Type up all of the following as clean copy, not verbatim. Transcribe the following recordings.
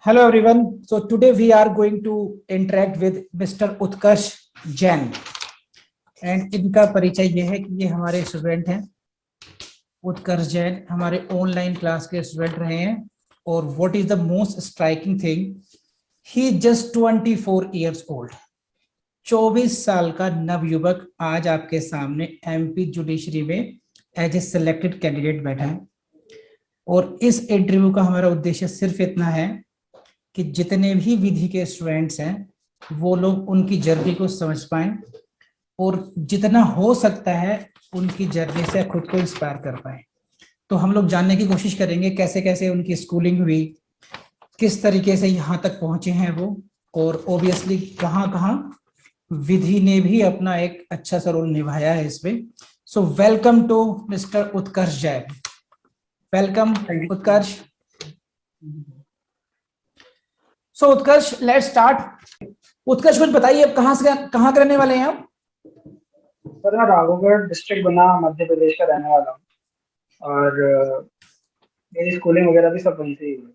Hello everyone. So today we are going to interact with Mr. Utkarsh Jain. And इनका परिचय ये है कि ये हमारे स्टूडेंट हैं. उत्कर्ष जैन हमारे ऑनलाइन क्लास के स्टूडेंट रहे हैं. और what is the most striking thing, he is just 24 years old. 24 साल का नवयुवक आज आपके सामने एमपी जुडिशरी में एज ए सिलेक्टेड कैंडिडेट बैठा है. और इस इंटरव्यू का हमारा उद्देश्य सिर्फ इतना है कि जितने भी विधि के स्टूडेंट्स हैं वो लोग उनकी जर्नी को समझ पाएं और जितना हो सकता है उनकी जर्नी से खुद को इंस्पायर कर पाएं. तो हम लोग जानने की कोशिश करेंगे कैसे कैसे उनकी स्कूलिंग हुई, किस तरीके से यहाँ तक पहुंचे हैं वो, और ऑब्वियसली कहाँ कहाँ विधि ने भी अपना एक अच्छा सा रोल निभाया है इसमें. So welcome to mister Utkarsh Jain. Welcome Utkarsh. So Utkarsh, let's start. Utkarsh कुछ बताइए, अब कहाँ के रहने वाले हैं आप? सर मैं राघवगढ़ डिस्ट्रिक्ट गुना मध्य प्रदेश का रहने वाला हूँ और मेरी स्कूलिंग वगैरह भी सब वहीं से ही हुई.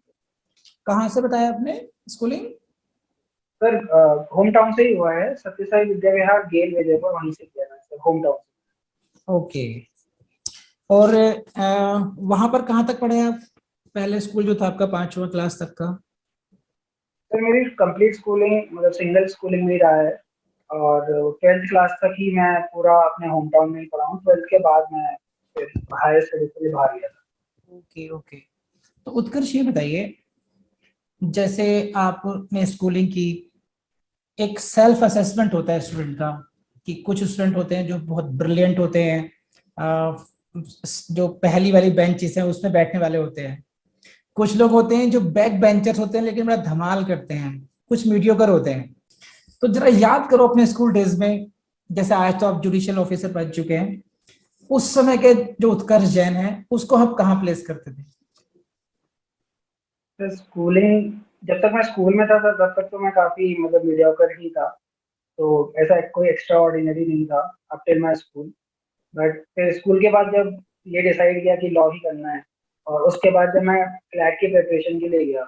कहाँ से बताया आपने स्कूलिंग? सर होम टाउन से ही हुआ है, सत्यसाई विद्या विहार गेल विजयपुर, वहीं से किया है सर, होम टाउन. ओके. और वहां पर कहाँ तक पढ़े आप? पहले स्कूल जो था आपका 5वीं क्लास तक का? सर मेरी कंप्लीट स्कूलिंग मतलब सिंगल स्कूलिंग में ही रहा है और 12th क्लास तक ही मैं पूरा अपने होम टाउन में ही पढ़ा हूँ. 12th के बाद मैं फिर हायर स्टडीज के लिए बाहर गया था. Okay okay. तो उत्कर्ष ये बताइए, जैसे आपने स्कूलिंग की, एक सेल्फ असेसमेंट होता है स्टूडेंट का कि कुछ स्टूडेंट होते हैं जो बहुत ब्रिलियंट होते हैं, जो पहली वाली बेंचेस हैं उसमें बैठने वाले होते हैं. कुछ लोग होते हैं जो बैक बेंचर्स होते हैं लेकिन बड़ा धमाल करते हैं. कुछ मीडियोकर होते हैं. तो जरा याद करो अपने स्कूल डेज में, जैसे आज तो आप जुडिशियल ऑफिसर बन चुके हैं, उस समय के जो उत्कर्ष जैन है उसको हम कहाँ प्लेस करते थे? तो स्कूलिंग जब तक मैं स्कूल में था तब तक तो मैं काफी मतलब मीडियोकर ही था, तो ऐसा कोई एक्स्ट्रा ऑर्डिनरी नहीं था up till my school. But फिर स्कूल के बाद जब ये डिसाइड किया कि लॉ ही करना है और उसके बाद जब मैं क्लैट की प्रिपरेशन के लिए गया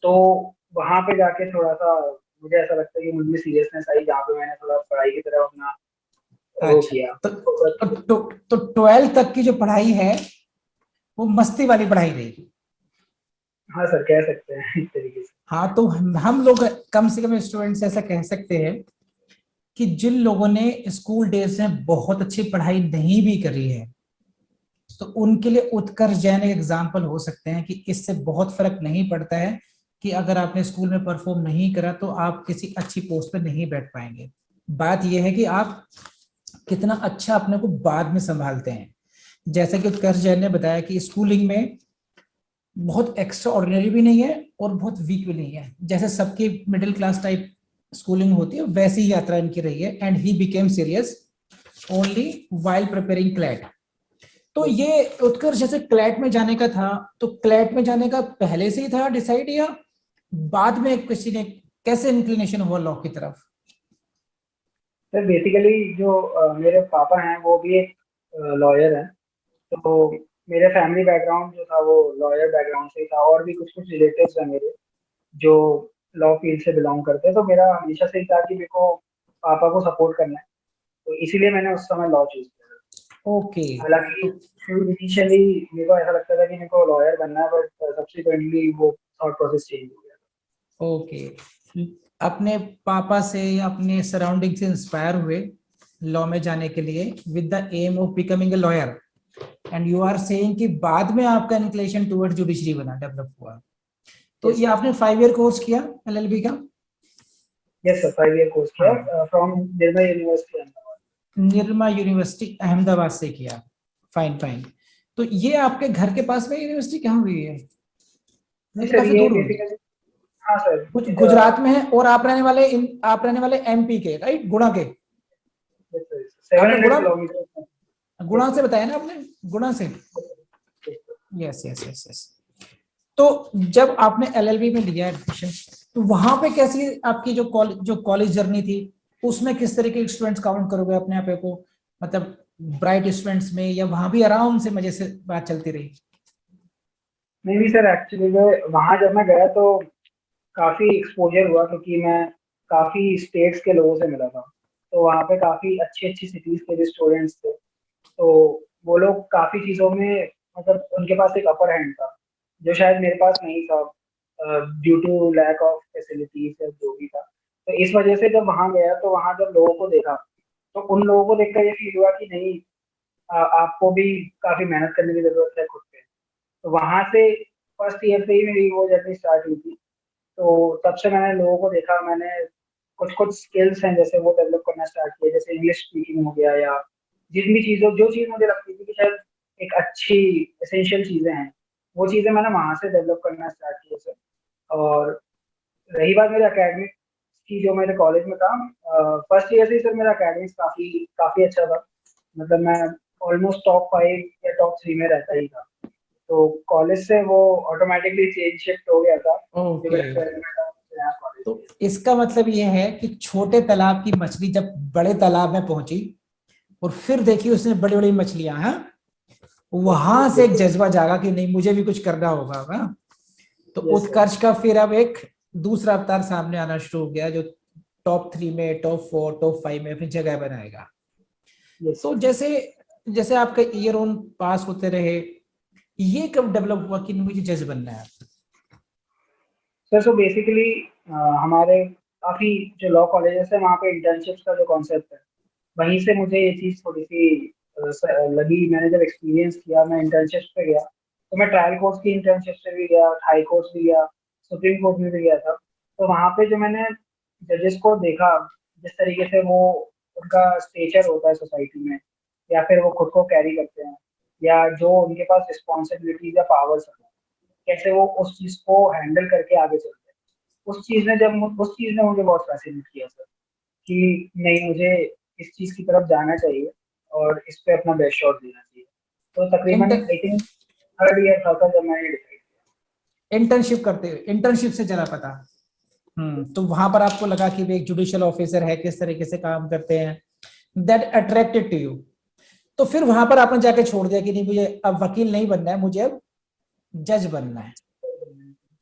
तो वहाँ पे जाके थोड़ा सा मुझे ऐसा लगता है कि मुझमें सीरियसनेस आई, जहाँ पे मैंने थोड़ा पढ़ाई की तरफ अपना वो किया. तो 12th तक की जो पढ़ाई है वो मस्ती वाली पढ़ाई रही. हाँ सर, कह सकते हैं इस तरीके से. हाँ, तो हम लोग कम से कम स्टूडेंट्स ऐसा कह सकते हैं कि जिन लोगों ने स्कूल डेज में बहुत अच्छी पढ़ाई नहीं भी करी है तो उनके लिए उत्कर्ष जैन एक एग्जाम्पल हो सकते हैं कि इससे बहुत फर्क नहीं पड़ता है कि अगर आपने स्कूल में परफॉर्म नहीं करा तो आप किसी अच्छी पोस्ट पे नहीं बैठ पाएंगे. बात यह है कि आप कितना अच्छा अपने को बाद में संभालते हैं. जैसा कि उत्कर्ष जैन ने बताया कि स्कूलिंग में बहुत एक्स्ट्रा ऑर्डिनरी भी नहीं है और बहुत वीक भी नहीं है. जैसे सबकी मिडिल क्लास टाइप स्कूलिंग होती है वैसी ही यात्रा इनकी रही है. And he became serious only while preparing CLAT. तो ये उत्कर्ष जैसे क्लैट में जाने का था, तो क्लैट में जाने का पहले से ही था डिसाइड या बाद में किसी ने, कैसे इंक्लिनेशन हुआ लॉ की तरफ? सर बेसिकली जो मेरे पापा हैं वो भी एक लॉयर हैं, तो मेरे फैमिली बैकग्राउंड जो था वो लॉयर बैकग्राउंड से ही था और भी कुछ कुछ रिलेटिव्स हैं मेरे जो लॉ फील्ड से बिलोंग करते हैं. तो मेरा हमेशा से ही था कि मेरे को पापा को सपोर्ट करना है, तो इसीलिए मैंने उस समय लॉ चूज किया. ओके. हालांकि इनिशियली मेरे को ऐसा लगता था कि मेरे को लॉयर बनना है, बट सब्सिक्वेंटली वो थॉट प्रोसेस चेंज हो गया. ओके. अपने पापा से या अपने सराउंडिंग से इंस्पायर हुए लॉ में जाने के लिए with the aim of becoming a lawyer, and you are saying कि बाद में आपका इंक्लिनेशन टुवर्ड्स जुडिशरी बना, डेवलप हुआ. तो ये आपने 5 ईयर कोर्स किया एलएलबी का? यस सर, 5 ईयर कोर्स किया from Nirma university Ahmedabad. Nirma university Ahmedabad से किया. Fine fine. तो ये आपके घर के पास में यूनिवर्सिटी कहाँ हुई है? सर ये बेसिकली हाँ सर कुछ गुजरात में है और आप रहने वाले एमपी के, राइट? गुणा के. 700 किलोमीटर. गुणा से बताया ना आपने? गुणा से. Yes yes yes yes. तो जब आपने एलएलबी में लिया एडमिशन तो वहां पे कैसी आपकी जो कॉलेज जर्नी थी, उसमें किस तरह के स्टूडेंट्स काउंट करोगे अपने आप को? मतलब ब्राइट स्टूडेंट्स में, या वहां भी आराम से मजे से बात चलती रही? नहीं सर, एक्चुअली वहां जब मैं गया तो काफ़ी एक्सपोजर हुआ, क्योंकि मैं काफ़ी स्टेट्स के लोगों से मिला था। तो वहाँ पे काफ़ी अच्छी-अच्छी सिटीज़ के भी स्टूडेंट्स थे। तो वो लोग काफ़ी चीज़ों में, मतलब उनके पास एक अपर हैंड था, जो शायद मेरे पास नहीं था, due to lack of facilities या जो भी था। तो इस वजह से जब वहाँ गया, तो वहाँ जब लोगों को देखा, तो उन लोगों को देखकर ये फ़ील हुआ कि नहीं, आपको भी काफ़ी मेहनत करने की ज़रूरत है खुद पे। तो वहाँ से फर्स्ट ईयर से ही मेरी वो जर्नी स्टार्ट हुई थी। तो तब से मैंने लोगों को देखा, मैंने कुछ-कुछ स्किल्स हैं जैसे वो डेवलप करना स्टार्ट किए, जैसे इंग्लिश स्पीकिंग हो गया, या जिन भी चीज़ों जो चीज़ मुझे लगती थी कि शायद एक अच्छी एसेंशियल चीज़ें हैं, वो चीज़ें मैंने वहाँ से डेवलप करना स्टार्ट किए सर। और रही बात मेरे एकेडमिक्स की, जो मेरे कॉलेज में था, फर्स्ट ईयर से ही सर मेरा एकेडमिक्स काफ़ी काफ़ी अच्छा था। मतलब मैं ऑलमोस्ट टॉप 5 या टॉप 3 में रहता ही था। तो कॉलेज से वो ऑटोमैटिकली चेंज शिफ्ट हो गया था, जो ओके। मेरा 12th में था, नया कॉलेज तो में। इसका मतलब ये है कि छोटे तालाब की मछली जब बड़े तालाब में पहुंची और फिर देखी उसने बड़ी बड़ी मछलियां, हाँ, वहां से एक यस, जज्बा जागा कि नहीं मुझे भी कुछ करना होगा, हाँ? तो यस सर, उत्कर्ष का फिर अब एक दूसरा अवतार सामने आना शुरू हो गया, जो टॉप 3 में, टॉप 4, टॉप 5 में अपनी जगह बनाएगा। यस तो सर। जैसे जैसे आपका ईयर ऑन पास होते रहे, ये कब डेवलप हुआ कि मुझे जज बनना है? सर सो बेसिकली हमारे काफ़ी जो लॉ कॉलेजेस है, वहाँ पे इंटर्नशिप्स का जो कॉन्सेप्ट है, वहीं से मुझे ये चीज़ थोड़ी सी लगी। मैंने जब एक्सपीरियंस किया, मैं इंटर्नशिप्स पे गया, तो मैं ट्रायल कोर्स की इंटर्नशिप पे भी गया, हाई कोर्स भी गया, सुप्रीम कोर्ट में भी गया था। तो वहाँ पे जो मैंने जजेस को देखा, जिस तरीके से वो, उनका स्टेचर होता है सोसाइटी में, या फिर वो खुद को कैरी करते हैं, या जो उनके पास रिस्पॉन्सिबिलिटीज या पावर्स है, कैसे वो उस चीज़ को हैंडल करके आगे चलते हैं। उस चीज़ ने मुझे बहुत फैसिनेट किया सर, कि नहीं, मुझे इस चीज़ की तरफ जाना चाहिए और इस पे अपना बेस्ट शॉट देना चाहिए। तो तकरीबन inter I think third year था जब मैंने डिसाइड किया। इंटर्नशिप करते हुए, इंटर्नशिप से चला पता। तो वहां पर आपको लगा कि वे एक जुडिशियल ऑफिसर है, किस तरीके से काम करते हैं, दैट अट्रैक्टेड टू यू। तो फिर वहां पर आपने जाके छोड़ दिया कि नहीं मुझे अब वकील नहीं बनना है, मुझे अब जज बनना है।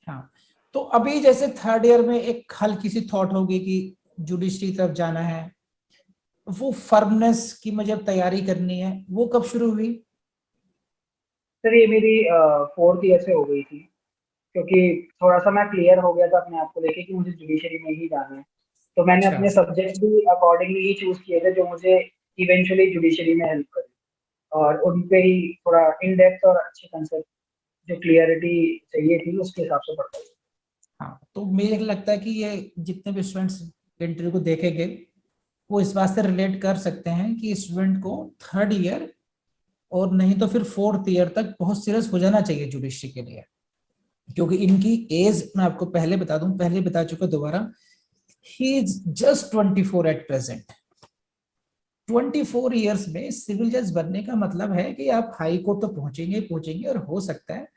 हाँ। तो अभी जैसे थर्ड ईयर में एक हल्की सी थॉट होगी कि जुडिशरी तरफ जाना है, वो फर्मनेस की मुझे अब तैयारी करनी है, वो कब शुरू हुई? सर ये मेरी फोर्थ ईयर से हो गई थी, क्योंकि थोड़ा सा मैं क्लियर हो गया था अपने आप को लेके कि मुझे जुडिशरी में ही जाना है। तो मैंने अच्छा। अपने सब्जेक्ट भी अकॉर्डिंगली ही चूज किए थे, जो मुझे इवेंचुअली जुडिशरी में हेल्प करे, और उन पे ही थोड़ा इन डेप्थ और अच्छे कंसेप्ट, जो क्लियरिटी चाहिए थी, उसके हिसाब से पढ़ता हूँ। हाँ, तो मुझे लगता है कि ये जितने भी स्टूडेंट्स इंटरव्यू को देखेंगे वो इस बात से रिलेट कर सकते हैं कि स्टूडेंट को थर्ड ईयर और नहीं तो फिर फोर्थ ईयर तक बहुत सीरियस हो जाना चाहिए जुडिशरी के लिए। क्योंकि इनकी एज मैं आपको पहले बता दूं, पहले बता चुका दोबारा, he is just 24 at present. 24 years में सिविल जज बनने का मतलब है कि आप हाई कोर्ट तो पहुंचेंगे पहुंचेंगे, और हो सकता है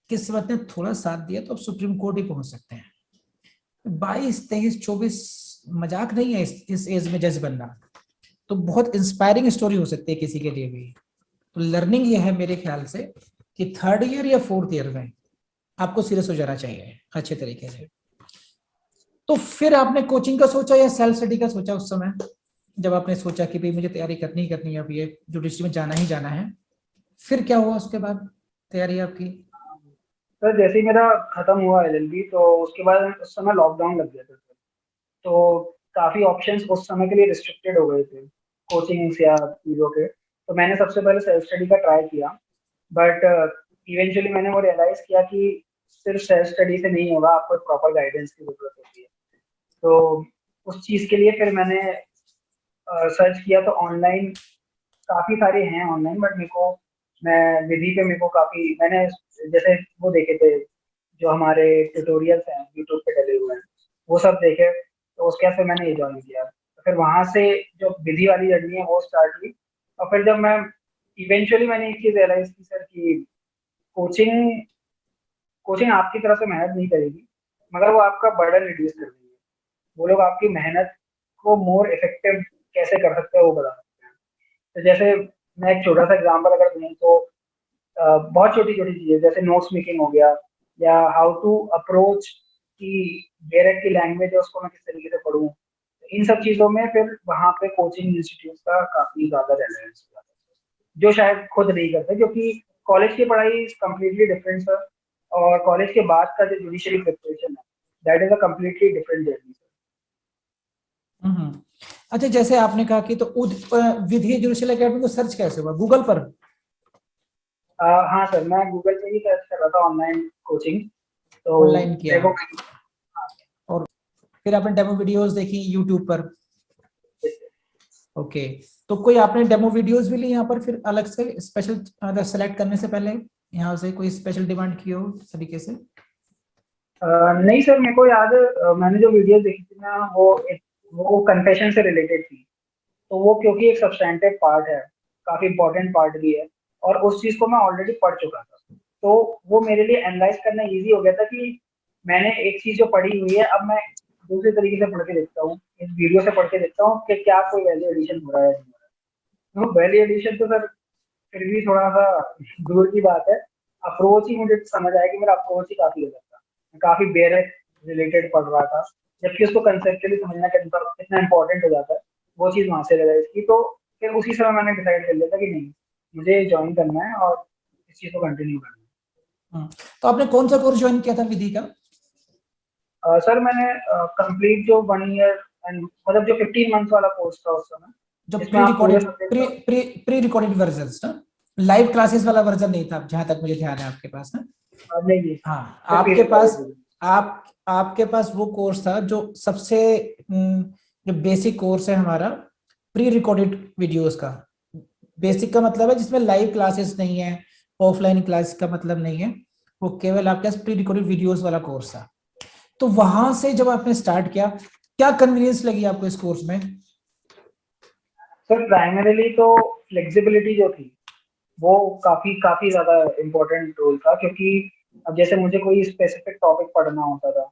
किस्मत ने थोड़ा साथ दिया तो आप सुप्रीम कोर्ट ही पहुंच सकते हैं। 22, 23, 24 मजाक नहीं है इस एज में जज बनना। तो बहुत इंस्पायरिंग स्टोरी हो सकती है किसी के लिए भी। तो लर्निंग ये है मेरे ख्याल से कि थर्ड ईयर या फोर्थ ईयर में आपको सीरियस हो जाना चाहिए अच्छे तरीके से। तो फिर आपने कोचिंग का सोचा या सेल्फ स्टडी का सोचा उस समय, जब आपने सोचा कि भाई मुझे तैयारी करनी ही करनी है, अब ये जुडिशरी में जाना ही जाना है? फिर क्या हुआ उसके बाद तैयारी आपकी? सर जैसे ही मेरा खत्म हुआ एलएलबी, तो उसके बाद उस समय लॉकडाउन लग गया था सर। तो काफ़ी ऑप्शंस उस समय के लिए रिस्ट्रिक्टेड हो गए थे, कोचिंग्स या चीज़ों के। तो मैंने सबसे पहले सेल्फ स्टडी का ट्राई किया, बट इवेंचुअली मैंने वो रियलाइज़ किया कि सिर्फ सेल्फ स्टडी से नहीं होगा, आपको प्रॉपर गाइडेंस की ज़रूरत होती है। तो उस चीज़ के लिए फिर मैंने सर्च किया, तो ऑनलाइन काफ़ी सारे हैं ऑनलाइन, बट मैं विधि पे मेरे को काफ़ी, मैंने जैसे वो देखे थे, जो हमारे ट्यूटोरियल्स हैं यूट्यूब पे डले हुए हैं, वो सब देखे, तो उसके बाद फिर मैंने ये ज्वाइन किया। तो फिर वहाँ से जो विधि वाली जर्नी है वो स्टार्ट हुई। और फिर जब मैं इवेंचुअली मैंने एक चीज़ रियलाइज की सर, कि कोचिंग कोचिंग आपकी तरफ से मेहनत नहीं करेगी, मगर वो आपका बर्डन रिड्यूस कर देगी। वो लोग आपकी मेहनत को मोर इफेक्टिव कैसे कर सकते हैं वो बता सकते हैं। तो जैसे मैं एक छोटा सा एग्जांपल अगर दूं, तो बहुत छोटी छोटी चीजें, जैसे नोट्स मेकिंग हो गया, या हाउ टू अप्रोच कि डायरेक्ट की लैंग्वेज है उसको मैं किस तरीके से पढ़ूँ, इन सब चीज़ों में फिर वहाँ पे कोचिंग इंस्टीट्यूट का काफ़ी ज़्यादा रेलेवेंस हो जाता है, जो शायद खुद नहीं करते, क्योंकि कॉलेज की पढ़ाई इज़ कम्प्लीटली डिफरेंट सर, और कॉलेज के बाद का जो जुडिशियरी प्रिपरेशन है, that is a completely different journey sir. अच्छा, जैसे आपने कहा कि तो विधि जुडिशियल एकेडमी को सर्च कैसे हुआ, गूगल पर? हाँ सर, मैं गूगल पे ही सर्च कर रहा था ऑनलाइन कोचिंग, तो ऑनलाइन किया देखो। हाँ और फिर आपने डेमो वीडियोस देखी यूट्यूब पर? सर। ओके, तो कोई आपने डेमो वीडियोस भी ली यहाँ पर फिर अलग से, स्पेशल सेलेक्ट करने से पहले यहाँ से कोई स्पेशल डिमांड की हो इस तरीके से? नहीं सर, मेरे को याद है, मैंने जो वीडियो देखी थी ना, वो कन्फेशन से रिलेटेड थी, तो वो क्योंकि एक सब्सटैंटिव पार्ट है, काफी इंपॉर्टेंट पार्ट भी है, और उस चीज को मैं ऑलरेडी पढ़ चुका था, तो वो मेरे लिए एनालाइज करना इजी हो गया था कि मैंने एक चीज जो पढ़ी हुई है, अब मैं दूसरे तरीके से पढ़ के देखता हूँ, इस वीडियो से पढ़ के देखता हूँ कि क्या कोई वैल्यू एडिशन हो रहा है, नहीं हो रहा है। तो वैल्यू एडिशन तो सर फिर भी थोड़ा सा दूर की बात है, अप्रोच ही मुझे समझ आया कि मेरा अप्रोच ही काफी गलत था, मैं काफी बेरेक रिलेटेड पढ़ रहा था, जबकि उसको कंसेप्चुअली समझना कितना इंपॉर्टेंट हो जाता है, वो चीज वहां से रियलाइज की, तो फिर उसी समय मैंने डिसाइड कर लिया था कि नहीं, मुझे ज्वाइन करना है और इस चीज को कंटिन्यू करना तो आपने कौन सा कोर्स ज्वाइन किया था विधि का? है। सर मैंने कंप्लीट जो 1 ईयर एंड मतलब जो 15 मंथ्स वाला कोर्स था उस समय, जो जिसमें प्री आप पूरे recorded subject. Pre recorded version ना, लाइव क्लासेस वाला वर्जन नहीं था जहां तक मुझे ध्यान है आपके पास ना? नहीं नहीं सर, हाँ, सिर्फ आपके पास, रिकॉर्डेड। आपके पास वो कोर्स था जो सबसे जो बेसिक कोर्स है हमारा, प्री रिकॉर्डेड वीडियोस का। बेसिक का मतलब है जिसमें लाइव क्लासेस नहीं है, ऑफलाइन क्लास का मतलब नहीं है, वो केवल आपके पास प्री रिकॉर्डेड वीडियोस वाला कोर्स था। तो वहां से जब आपने स्टार्ट किया, क्या कन्वीनियंस लगी आपको इस कोर्स में? सर प्राइमरीली तो फ्लेक्सिबिलिटी जो थी, वो काफी काफी ज्यादा इम्पोर्टेंट रोल था, क्योंकि अब जैसे मुझे कोई स्पेसिफिक टॉपिक पढ़ना होता था,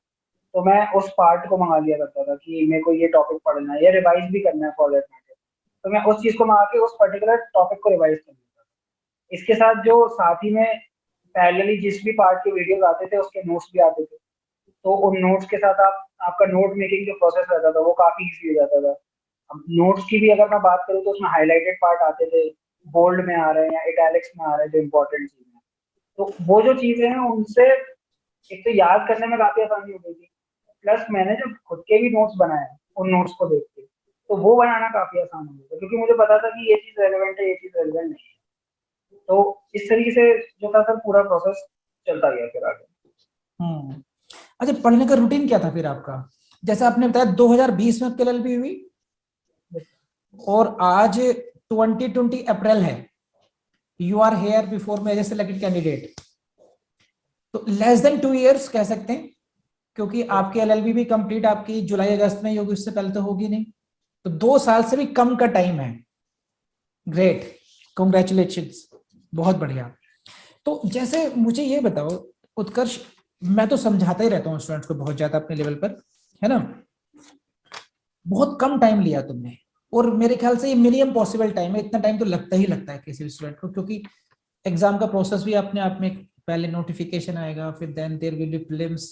तो मैं उस पार्ट को मंगा लिया करता था कि मेरे को ये टॉपिक पढ़ना है या रिवाइज भी करना है फॉर दैट मैटर, तो मैं उस चीज को मंगा के उस पर्टिकुलर टॉपिक को रिवाइज कर लेता था। इसके साथ जो साथ ही में पैरेलली जिस भी पार्ट के वीडियोस आते थे उसके नोट्स भी आते थे, तो उन नोट्स के साथ आप आपका नोट मेकिंग जो प्रोसेस रहता था वो काफी इजी हो जाता था। अब नोट्स की भी अगर मैं बात करूँ तो उसमें हाईलाइटेड पार्ट आते थे, बोल्ड में आ रहे हैं या इटैलिक्स में आ रहे हैं जो इंपॉर्टेंट चीजें हैं, तो वो जो चीजें हैं उनसे एक तो याद करने में काफी आसानी हो गई थी, प्लस मैंने जो खुद के भी नोट्स बनाए उन नोट्स को देख के, तो वो बनाना काफी आसान हो गया था, क्योंकि मुझे पता था कि ये चीज रेलेवेंट है, ये चीज रेलेवेंट नहीं है, तो इस तरीके से जो था सर पूरा प्रोसेस चलता गया फिर आगे। हम्म। अच्छा, पढ़ने का रूटीन क्या था फिर आपका? जैसे आपने बताया 2020 में आपकी एलएलबी हुई और आज 2020 अप्रैल है, you are here before me as a selected candidate, तो लेस देन 2 इयर्स कह सकते हैं, क्योंकि आपकी एलएलबी भी कंप्लीट आपकी जुलाई अगस्त में ही होगी, उससे पहले तो होगी नहीं, तो 2 साल से भी कम का टाइम है। ग्रेट, कॉन्ग्रेचुलेशंस, बहुत बढ़िया। तो जैसे मुझे ये बताओ उत्कर्ष, मैं तो समझाता ही रहता हूँ स्टूडेंट्स को बहुत ज्यादा अपने लेवल पर, है ना? बहुत कम टाइम लिया तुमने, और मेरे ख्याल से ये मिनिमम पॉसिबल टाइम है, इतना टाइम तो लगता ही लगता है किसी भी स्टूडेंट को, क्योंकि एग्जाम का प्रोसेस भी अपने आप में, पहले नोटिफिकेशन आएगा, फिर then there will be prelims,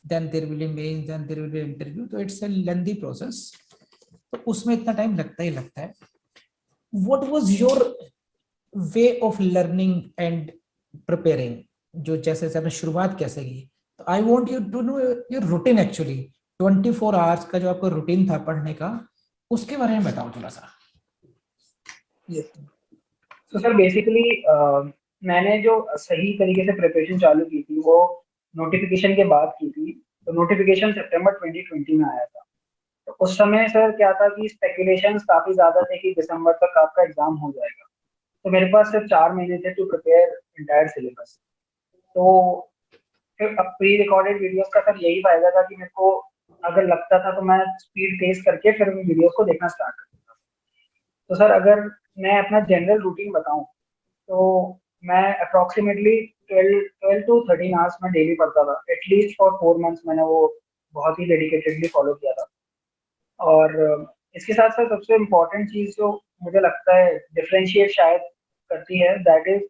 then there will be mains, then there will be interview, तो इट्स अ लेंथी प्रोसेस, तो उसमें इतना टाइम लगता ही लगता है। What was your way of learning and preparing, जो जैसे से आपने शुरुआत कैसे की? तो I want you to know your routine actually, 24 hours का जो आपका रूटीन था पढ़ने का, उसके बारे में बताओ थोड़ा सा। यस तो सर बेसिकली मैंने जो सही तरीके से प्रिपरेशन चालू की थी वो नोटिफिकेशन के बाद की थी, तो नोटिफिकेशन सितंबर 2020 में आया था, तो उस समय सर क्या था कि स्पेकुलेशंस काफी ज्यादा थे कि दिसंबर तक आपका एग्जाम हो जाएगा, तो मेरे पास सिर्फ 4 महीने थे टू प्रिपेयर इंटायर सिलेबस, तो फिर अब प्री रिकॉर्डेड वीडियोस का सर यही फायदा था कि मेरे को अगर लगता था तो मैं स्पीड तेज करके फिर उन वीडियोस को देखना स्टार्ट कर देता था। तो सर अगर मैं अपना जनरल रूटीन बताऊं, तो मैं अप्रोक्सीमेटली 12 to 13 आवर्स में डेली पढ़ता था, एटलीस्ट फॉर 4 मंथ्स मैंने वो बहुत ही डेडिकेटेडली फॉलो किया था। और इसके साथ साथ सबसे इम्पोर्टेंट चीज़ जो मुझे लगता है डिफरेंशिएट शायद करती है, that is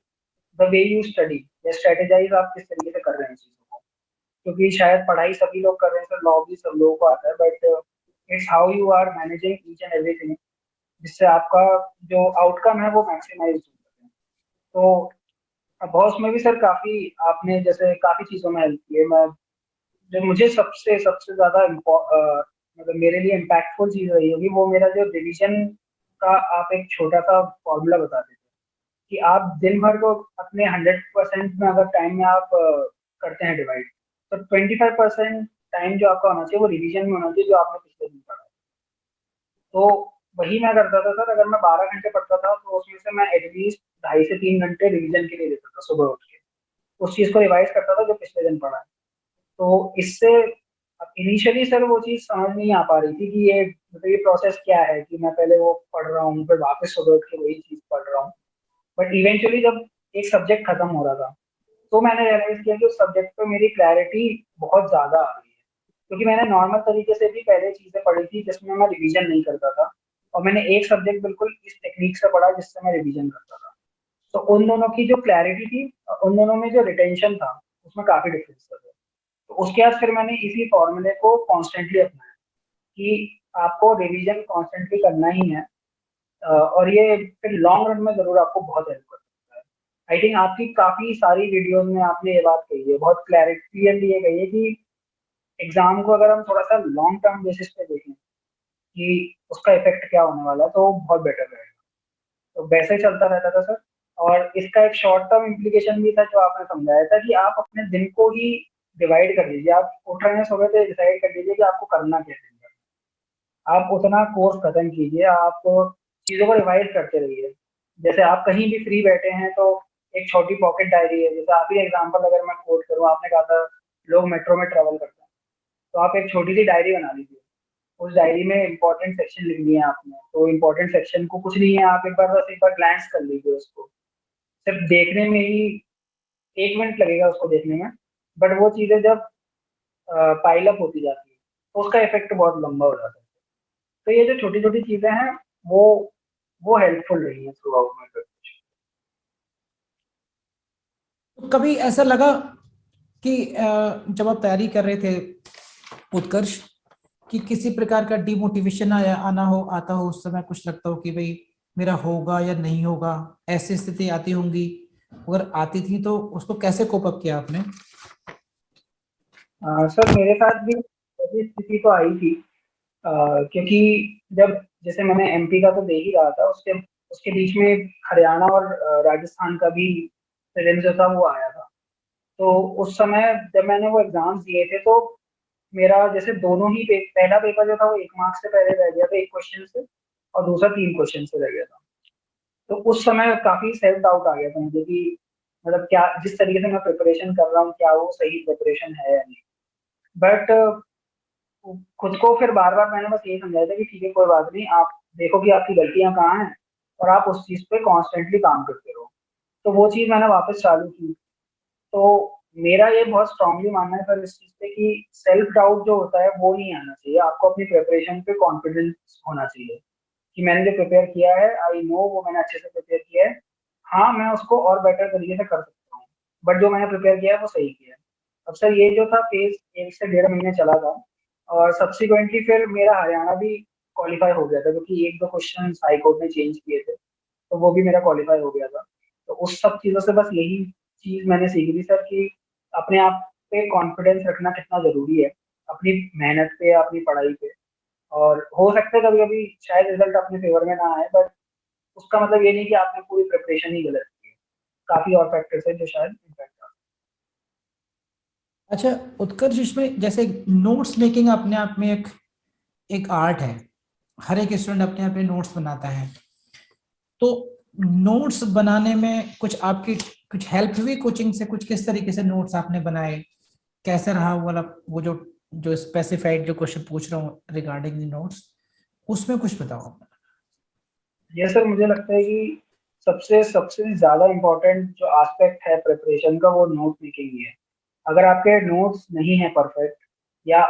the way you study या स्ट्रेटेजाइज, आप किस तरीके से कर रहे हैं चीज़ों को। क्योंकि शायद पढ़ाई सभी लोग कर रहे हैं सर, लॉ भी सब लोगों को आता है, but it's how you are managing each and everything, जिससे आपका जो आउटकम है वो मैक्सिमाइज हो सके। तो बॉस में भी सर काफी आपने जैसे काफी चीजों में हेल्प की है। मैं जो मुझे सबसे सबसे ज्यादा मतलब मेरे लिए इम्पैक्टफुल चीज रही होगी वो मेरा जो रिवीजन का आप एक छोटा सा फॉर्मूला बता देते कि आप दिन भर को अपने 100% में अगर टाइम में आप करते हैं डिवाइड, तो 25% टाइम जो आपका होना चाहिए वो रिवीजन में होना चाहिए जो आपने पिछले दिन पढ़ा है। तो वही मैं करता था सर, अगर मैं 12 घंटे पढ़ता था तो उसमें से मैं एटलीस्ट 2.5 से 3 घंटे रिवीजन के लिए देता था सुबह उठ के, उस चीज को रिवाइज करता था जो पिछले दिन पढ़ा है। तो इससे इनिशियली सर वो चीज समझ नहीं आ पा रही थी कि ये मतलब ये प्रोसेस क्या है कि मैं पहले वो पढ़ रहा हूँ फिर वापस सुबह उठ के वही चीज पढ़ रहा हूँ। बट इवेंचुअली जब एक सब्जेक्ट खत्म हो रहा था तो मैंने रियलाइज किया कि उस सब्जेक्ट पे मेरी क्लैरिटी बहुत ज्यादा आ गई है, क्योंकि मैंने नॉर्मल तरीके से भी पहले चीजें पढ़ी थी जिसमें मैं रिवीजन नहीं करता था, और मैंने एक सब्जेक्ट बिल्कुल इस टेक्निक से पढ़ा जिससे मैं रिवीजन करता था। तो उन दोनों की जो क्लैरिटी थी और उन दोनों में जो रिटेंशन था उसमें काफी डिफरेंस था। तो उसके बाद फिर मैंने इसी फॉर्मूले को कॉन्स्टेंटली अपनाया कि आपको रिवीजन कॉन्स्टेंटली करना ही है, और ये फिर लॉन्ग रन में जरूर आपको बहुत हेल्प कर सकता है। आई थिंक आपकी काफी सारी वीडियोस में आपने ये बात कही है, बहुत क्लियरली ये कही है कि एग्जाम को अगर हम थोड़ा सा लॉन्ग टर्म बेसिस पे देखें कि उसका इफेक्ट क्या होने वाला है तो बहुत बेटर रहेगा। तो वैसे ही चलता रहता था सर। और इसका एक शॉर्ट टर्म इम्प्लीकेशन भी था जो आपने समझाया था कि आप अपने दिन को ही डिवाइड कर लीजिए। आप उठ रहे हैं सुबह से डिसाइड कर लीजिए कि आपको करना क्या है दिन भर। आप उतना कोर्स खत्म कीजिए, आप चीजों को रिवाइज करते रहिए। जैसे आप कहीं भी फ्री बैठे हैं तो एक छोटी पॉकेट डायरी है, जैसे आप ही एग्जाम्पल अगर मैं कोट करूँ, आपने कहा था लोग मेट्रो में ट्रेवल करते हैं, तो आप एक छोटी सी डायरी बना लीजिए। उस डायरी में इंपॉर्टेंट सेक्शन लिख दिए आपने, तो इंपॉर्टेंट सेक्शन को कुछ नहीं है, आप एक बार ग्लैंस कर लीजिए उसको। सिर्फ देखने में ही 1 मिनट लगेगा उसको देखने में, बट वो चीजें जब पाइल अप होती जाती है तो उसका इफेक्ट बहुत लंबा हो जाता है। तो ये जो छोटी छोटी चीजें हैं वो वो हेल्पफुल रही है थ्रू आउट माई प्रिपरेशन। तो कभी ऐसा लगा कि जब आप तैयारी कर रहे थे उत्कर्ष, कि किसी प्रकार का डिमोटिवेशन आया आना हो आता हो उस समय, कुछ लगता हो कि भाई मेरा होगा या नहीं होगा, ऐसी स्थिति आती होंगी? अगर आती थी तो उसको कैसे कोप अप किया आपने? सर मेरे साथ भी ऐसी स्थिति तो आई थी, क्योंकि जब जैसे मैंने एमपी का तो दे ही रहा था, उसके उसके बीच में हरियाणा और राजस्थान का भी प्रीलिम्स जो था वो आया था। तो उस समय जब मैंने वो एग्जाम्स दिए थे तो मेरा जैसे दोनों ही पहला पेपर जो था वो 1 मार्क्स से पहले रह गया था, एक क्वेश्चन से, और दूसरा 3 क्वेश्चन से रह गया था। तो उस समय काफी सेल्फ डाउट आ गया था मुझे कि मतलब क्या जिस तरीके से मैं प्रिपरेशन कर रहा हूँ क्या वो सही प्रिपरेशन है या नहीं। बट खुद को फिर बार बार मैंने बस यही समझाया था कि ठीक है कोई बात नहीं, आप देखो कि आपकी गलतियां कहाँ हैं और आप उस चीज पे कॉन्स्टेंटली काम करते रहो। तो वो चीज मैंने वापस चालू की। तो मेरा ये बहुत स्ट्रांगली मानना है सर इस चीज पे कि सेल्फ डाउट जो होता है वो नहीं आना चाहिए, आपको अपनी प्रिपरेशन पे कॉन्फिडेंस होना चाहिए कि मैंने जो प्रिपेयर किया है आई नो वो मैंने अच्छे से प्रिपेयर किया है। हाँ मैं उसको और बेटर तरीके से कर सकता हूँ, बट जो मैंने प्रिपेयर किया है वो सही किया है। अब सर ये जो था फेज 1 से 1.5 महीने चला था, और सब्सिक्वेंटली फिर मेरा हरियाणा भी क्वालिफाई हो गया था, क्योंकि एक दो क्वेश्चन हाई कोर्ट ने चेंज किए थे, तो वो भी मेरा क्वालिफाई हो गया था। तो उस सब चीज़ों से बस यही चीज़ मैंने सीखी थी सर कि अपने आप पे कॉन्फिडेंस रखना कितना ज़रूरी है, अपनी मेहनत पे, अपनी पढ़ाई पे। और हो सकता है कभी कभी शायद रिजल्ट अपने फेवर में ना आए, बट उसका मतलब ये नहीं कि आपने पूरी प्रिपरेशन ही गलत की है। काफ़ी और फैक्टर्स हैं जो शायद इम्पैक्ट आ। अच्छा उत्कर्ष, इसमें जैसे नोट्स मेकिंग अपने आप में एक एक आर्ट है, हर एक स्टूडेंट अपने आप में नोट्स बनाता है। तो नोट्स बनाने में कुछ आपकी कुछ हेल्प हुई कोचिंग से? कुछ किस तरीके से नोट्स आपने बनाए, कैसे रहा वो वाला, वो जो जो स्पेसिफाइड जो क्वेश्चन पूछ रहा हूँ रिगार्डिंग द नोट्स, उसमें कुछ बताओ। ये सर मुझे लगता है कि सबसे सबसे ज़्यादा इम्पोर्टेंट जो एस्पेक्ट है प्रिपरेशन का वो नोट मेकिंग ही है। अगर आपके नोट्स नहीं है परफेक्ट, या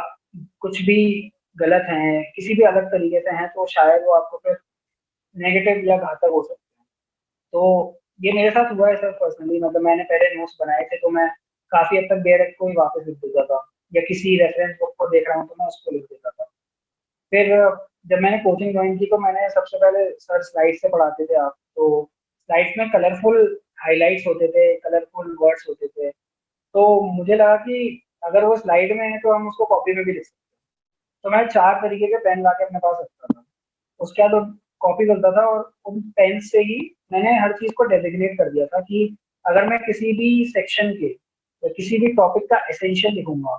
कुछ भी गलत हैं किसी भी अलग तरीके से हैं, तो शायद वो आपको फिर नेगेटिव या घातक हो सकते हैं। तो ये मेरे साथ हुआ है सर पर्सनली, मतलब मैंने पहले नोट्स बनाए थे तो मैं काफी हद तक डायरेक्ट को ही वापस लिख देता था, या किसी रेफरेंस बुक को देख रहा हूँ तो मैं उसको लिख देता था। फिर जब मैंने कोचिंग ज्वाइन की तो मैंने सबसे पहले सर स्लाइड से पढ़ाते थे आप, तो स्लाइड्स में कलरफुल हाइलाइट्स होते थे, कलरफुल वर्ड्स होते थे, तो मुझे लगा कि अगर वो स्लाइड में है तो हम उसको कॉपी में भी लिख सकते हैं। तो मैं 4 तरीके के पेन लाके अपने पास रखता था। उसके बाद वो कॉपी करता था और उन पेन से ही मैंने हर चीज़ को डेजिग्नेट कर दिया था कि अगर मैं किसी भी सेक्शन के या किसी भी टॉपिक का एसेंशियल लिखूंगा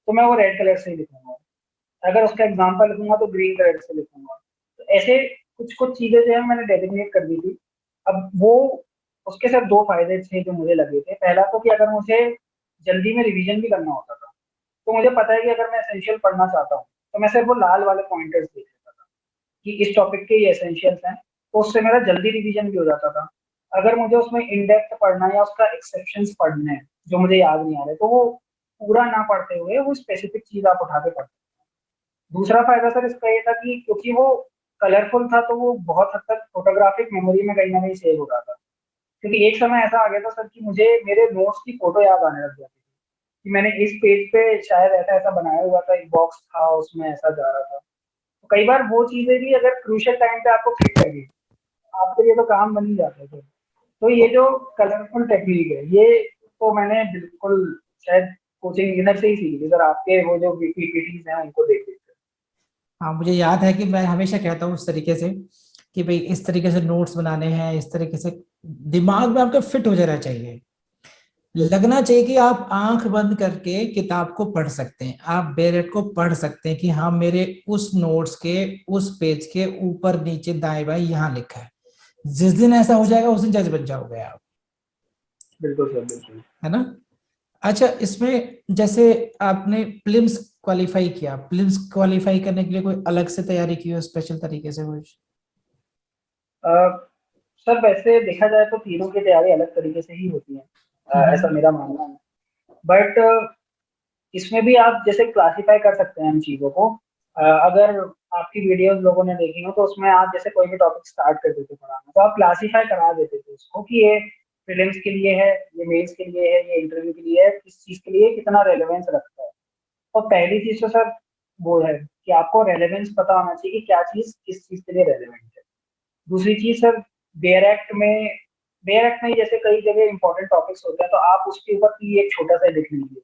तो मैं वो रेड कलर से ही लिखूंगा, अगर उसका एग्जाम्पल लिखूंगा तो ग्रीन कलर से लिखूंगा। तो ऐसे कुछ कुछ चीजें जो है मैंने डेजिग्नेट कर दी थी। अब वो उसके साथ 2 फायदे थे जो मुझे लगे थे। पहला तो कि अगर मुझे जल्दी में रिवीजन भी करना होता था तो मुझे पता है कि अगर मैं एसेंशियल पढ़ना चाहता हूँ तो मैं सिर्फ वो लाल वाले पॉइंटर्स देख लेता था कि इस टॉपिक के ये एसेंशियल्स हैं, तो उससे मेरा जल्दी रिवीजन भी हो जाता था। अगर मुझे उसमें इन डेप्थ पढ़ना है या उसका एक्सेप्शंस पढ़ने हैं जो मुझे याद नहीं आ रहे, तो वो पूरा ना पढ़ते हुए वो स्पेसिफिक चीज आप उठा के पढ़ते। दूसरा फायदा सर इसका ये था कि क्योंकि वो कलरफुल था तो वो बहुत हद तक फोटोग्राफिक मेमोरी में कहीं ना कहीं सेव हो रहा था। क्योंकि एक समय ऐसा आ गया था सर कि मुझे मेरे नोट्स की फोटो याद आने लग जाती थी कि मैंने इस पेज पे शायद ऐसा ऐसा बनाया हुआ था, एक बॉक्स था उसमें ऐसा जा रहा था। तो कई बार वो चीजें भी अगर क्रूशियल टाइम पे आपको क्लिक लगी, आपके लिए तो काम बन ही जाते थे। तो ये जो कलरफुल टेक्निक है ये तो मैंने बिल्कुल शायद कोचिंग इधर से ही सीखी थी सर, आपके वो जो पीपीटीज हैं उनको देख देख। हाँ, मुझे याद है कि मैं हमेशा कहता हूँ उस तरीके से कि भाई इस तरीके से नोट्स बनाने हैं, इस तरीके से दिमाग में आपके फिट हो जाना चाहिए। लगना चाहिए कि आप आंख बंद करके किताब को पढ़ सकते हैं, आप बेरेट को पढ़ सकते हैं कि हाँ मेरे उस नोट्स के उस पेज के ऊपर नीचे दाएं बाएं यहाँ लिखा है। जिस दिन ऐसा हो जाएगा उस दिन जज बन जाओगे आप, बिल्कुल सर बिल्कुल। है ना। अच्छा, इसमें जैसे आपने प्रीलिम्स क्वालिफाई किया, प्रीलिम्स क्वालिफाई करने के लिए कोई अलग से तैयारी की हो स्पेशल तरीके से कुछ? अ, सर वैसे देखा जाए तो तीनों की तैयारी अलग तरीके से ही होती है, ऐसा मेरा मानना है। बट इसमें भी आप जैसे क्लासिफाई कर सकते हैं इन चीज़ों को। अगर आपकी वीडियोस लोगों ने देखी हो तो उसमें आप जैसे कोई भी टॉपिक स्टार्ट कर देते पढ़ाना तो आप क्लासिफाई करा देते थे उसको कि ये प्रीलिम्स के लिए है, ये मेंस के लिए है, ये इंटरव्यू के लिए है, किस चीज़ के लिए कितना रेलेवेंस रखता है। तो पहली चीज़ तो सर वो है कि आपको रेलेवेंस पता होना चाहिए कि क्या चीज़ किस चीज़ के लिए रेलेवेंट है। दूसरी चीज़ सर, बेयर एक्ट में जैसे कई जगह इंपॉर्टेंट टॉपिक्स होते हैं तो आप उसके ऊपर पी एक छोटा सा लिख लीजिए।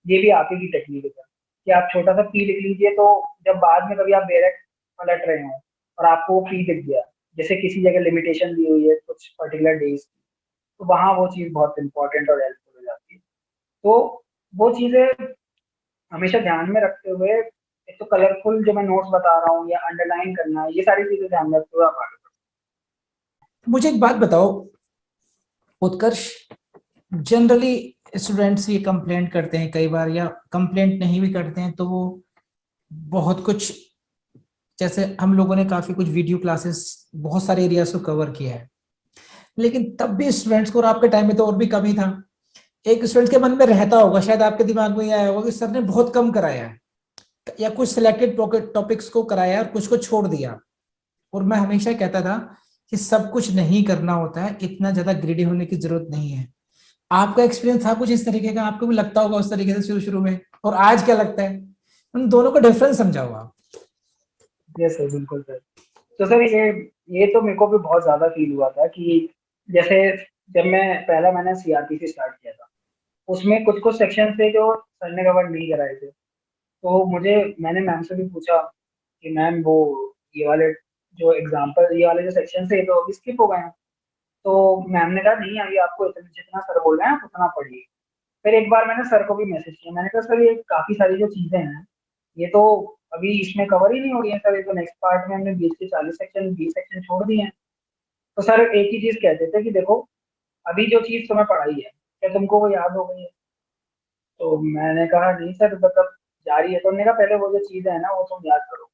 ये भी आप ही की टेक्निक है सर कि आप छोटा सा पी लिख लीजिए, तो जब बाद में कभी आप बेयर एक्ट पलट रहे हो और आपको वो पी दिख गया, जैसे किसी जगह लिमिटेशन दी हुई है कुछ पर्टिकुलर डेज की, तो वहाँ वो चीज़ बहुत इंपॉर्टेंट और हेल्पफुल हो जाती है। तो वो चीज़ें हमेशा ध्यान में रखते हुए, एक तो कलरफुल जो मैं नोट्स बता रहा हूँ या अंडरलाइन करना है, ये सारी चीज़ें ध्यान में रखते हुए आप आगे मुझे एक बात बताओ उत्कर्ष, जनरली स्टूडेंट्स ये कंप्लेंट करते हैं कई बार, या कंप्लेंट नहीं भी करते हैं तो वो बहुत कुछ, जैसे हम लोगों ने काफी कुछ वीडियो क्लासेस बहुत सारे एरियाज को कवर किया है, लेकिन तब भी स्टूडेंट्स को, और आपके टाइम में तो और भी कम ही था, एक स्टूडेंट के मन में रहता होगा, शायद आपके दिमाग में आया होगा कि सर ने बहुत कम कराया है या कुछ सिलेक्टेड टॉपिक्स को कराया और कुछ को छोड़ दिया। और मैं हमेशा कहता था कि सब कुछ नहीं करना होता है, इतना ज्यादा ग्रीडी होने की जरूरत नहीं है। आपका एक्सपीरियंस था कुछ इस तरीके का? आपको भी लगता होगा उस तरीके से शुरू शुरू में, और आज क्या लगता है? उन दोनों का डिफरेंस समझाओ आप। यस सर बिल्कुल सर। तो सर ये तो मेरे को भी बहुत ज़्यादा फ़ील हुआ था कि जैसे जब मैंने सीआरपीसी स्टार्ट किया था, उसमें कुछ-कुछ सेक्शन थे जो सर ने कवर नहीं कराए थे। तो मैंने मैम से भी पूछा कि मैम वो ये वाले ये वाले जो सेक्शन थे ये तो अभी स्किप हो गए हैं। तो मैम ने कहा नहीं अभी आपको जितना सर बोल रहे हैं आप उतना पढ़िए। फिर एक बार मैंने सर को भी मैसेज किया, मैंने कहा सर ये काफ़ी सारी जो चीज़ें हैं, ये तो अभी इसमें कवर ही नहीं हो रही है सर, ये तो नेक्स्ट पार्ट में हमने 20 के 40 सेक्शन 20 सेक्शन छोड़ दिए हैं। तो सर एक ही चीज़ कहते थे कि देखो अभी जो चीज़ तुम्हें पढ़ाई है क्या तुमको वो याद हो गई है? तो मैंने कहा नहीं सर मतलब जारी है। तो उन्होंने कहा पहले वो जो चीज़ें है ना वो तुम याद करो,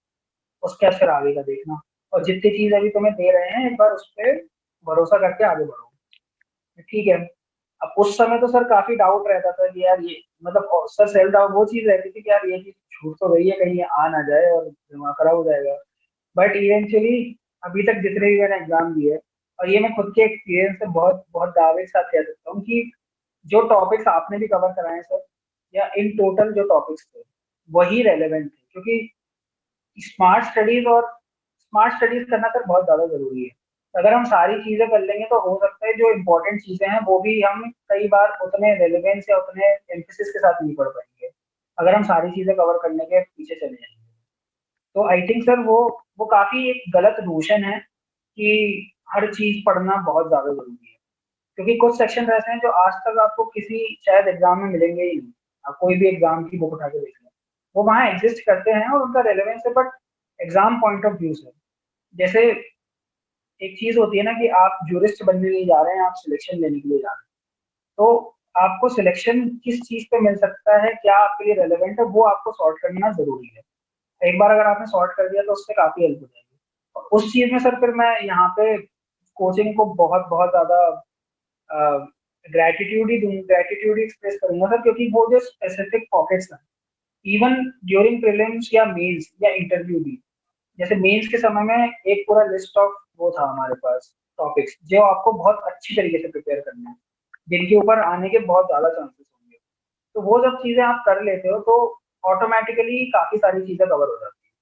उसके बाद फिर आगे का देखना, और जितनी चीज़ अभी तुम्हें दे रहे हैं एक बार उस पर भरोसा करके आगे बढ़ो। ठीक है। अब उस समय तो सर काफ़ी डाउट रहता था कि यार ये मतलब सर सेल्फ डाउट वो चीज़ रहती थी कि यार ये चीज़ छूट तो गई है, कहीं ये आ ना जाए और दिमाग खराब हो जाएगा। बट इवेंचुअली अभी तक जितने भी मैंने एग्जाम दिए, और ये मैं खुद के एक्सपीरियंस से बहुत बहुत दावे के साथ कह सकता हूँ कि जो टॉपिक्स आपने भी कवर कराए हैं सर, या इन टोटल जो टॉपिक्स थे वही रेलेवेंट थे, क्योंकि स्मार्ट स्टडीज करना सर बहुत ज्यादा जरूरी है। अगर हम सारी चीजें कर लेंगे तो हो सकता है जो इम्पोर्टेंट चीजें हैं वो भी हम कई बार उतने रेलेवेंस या उतने एम्फेसिस के साथ नहीं पढ़ पाएंगे, अगर हम सारी चीजें कवर करने के पीछे चले जाएंगे। तो आई थिंक सर वो काफी एक गलत नोशन है कि हर चीज पढ़ना बहुत ज्यादा जरूरी है, क्योंकि कुछ सेक्शन ऐसे हैं जो आज तक आपको किसी शायद एग्जाम में मिलेंगे ही नहीं। आप कोई भी एग्जाम की बुक उठा के देख लें, वो वहाँ एग्जिस्ट करते हैं और उनका रेलेवेंस है, but exam point of view से। जैसे एक चीज होती है ना कि आप जूरिस्ट बनने के लिए जा रहे हैं, आप सिलेक्शन लेने के लिए जा रहे हैं, तो आपको सिलेक्शन किस चीज पे मिल सकता है, क्या आपके लिए रेलेवेंट है, वो आपको सॉर्ट करना जरूरी है। एक बार अगर आपने सॉर्ट कर दिया तो उससे काफी हेल्प हो जाएगी। और उस चीज में सर फिर मैं यहाँ पे कोचिंग को बहुत बहुत ज्यादा ग्रेटिट्यूड ही एक्सप्रेस करूंगा सर, क्योंकि वो जो स्पेसिफिक पॉकेट्स हैं, इवन ड्यूरिंग प्रीलिम्स या मेंस या इंटरव्यू भी, जैसे मेंस के समय में एक पूरा लिस्ट ऑफ वो था हमारे पास टॉपिक्स जो आपको बहुत अच्छी तरीके से प्रिपेयर करना है, जिनके ऊपर आने के बहुत ज्यादा चांसेस होंगे। तो वो जब चीजें आप कर लेते हो तो ऑटोमेटिकली काफी सारी चीजें कवर हो जाती है।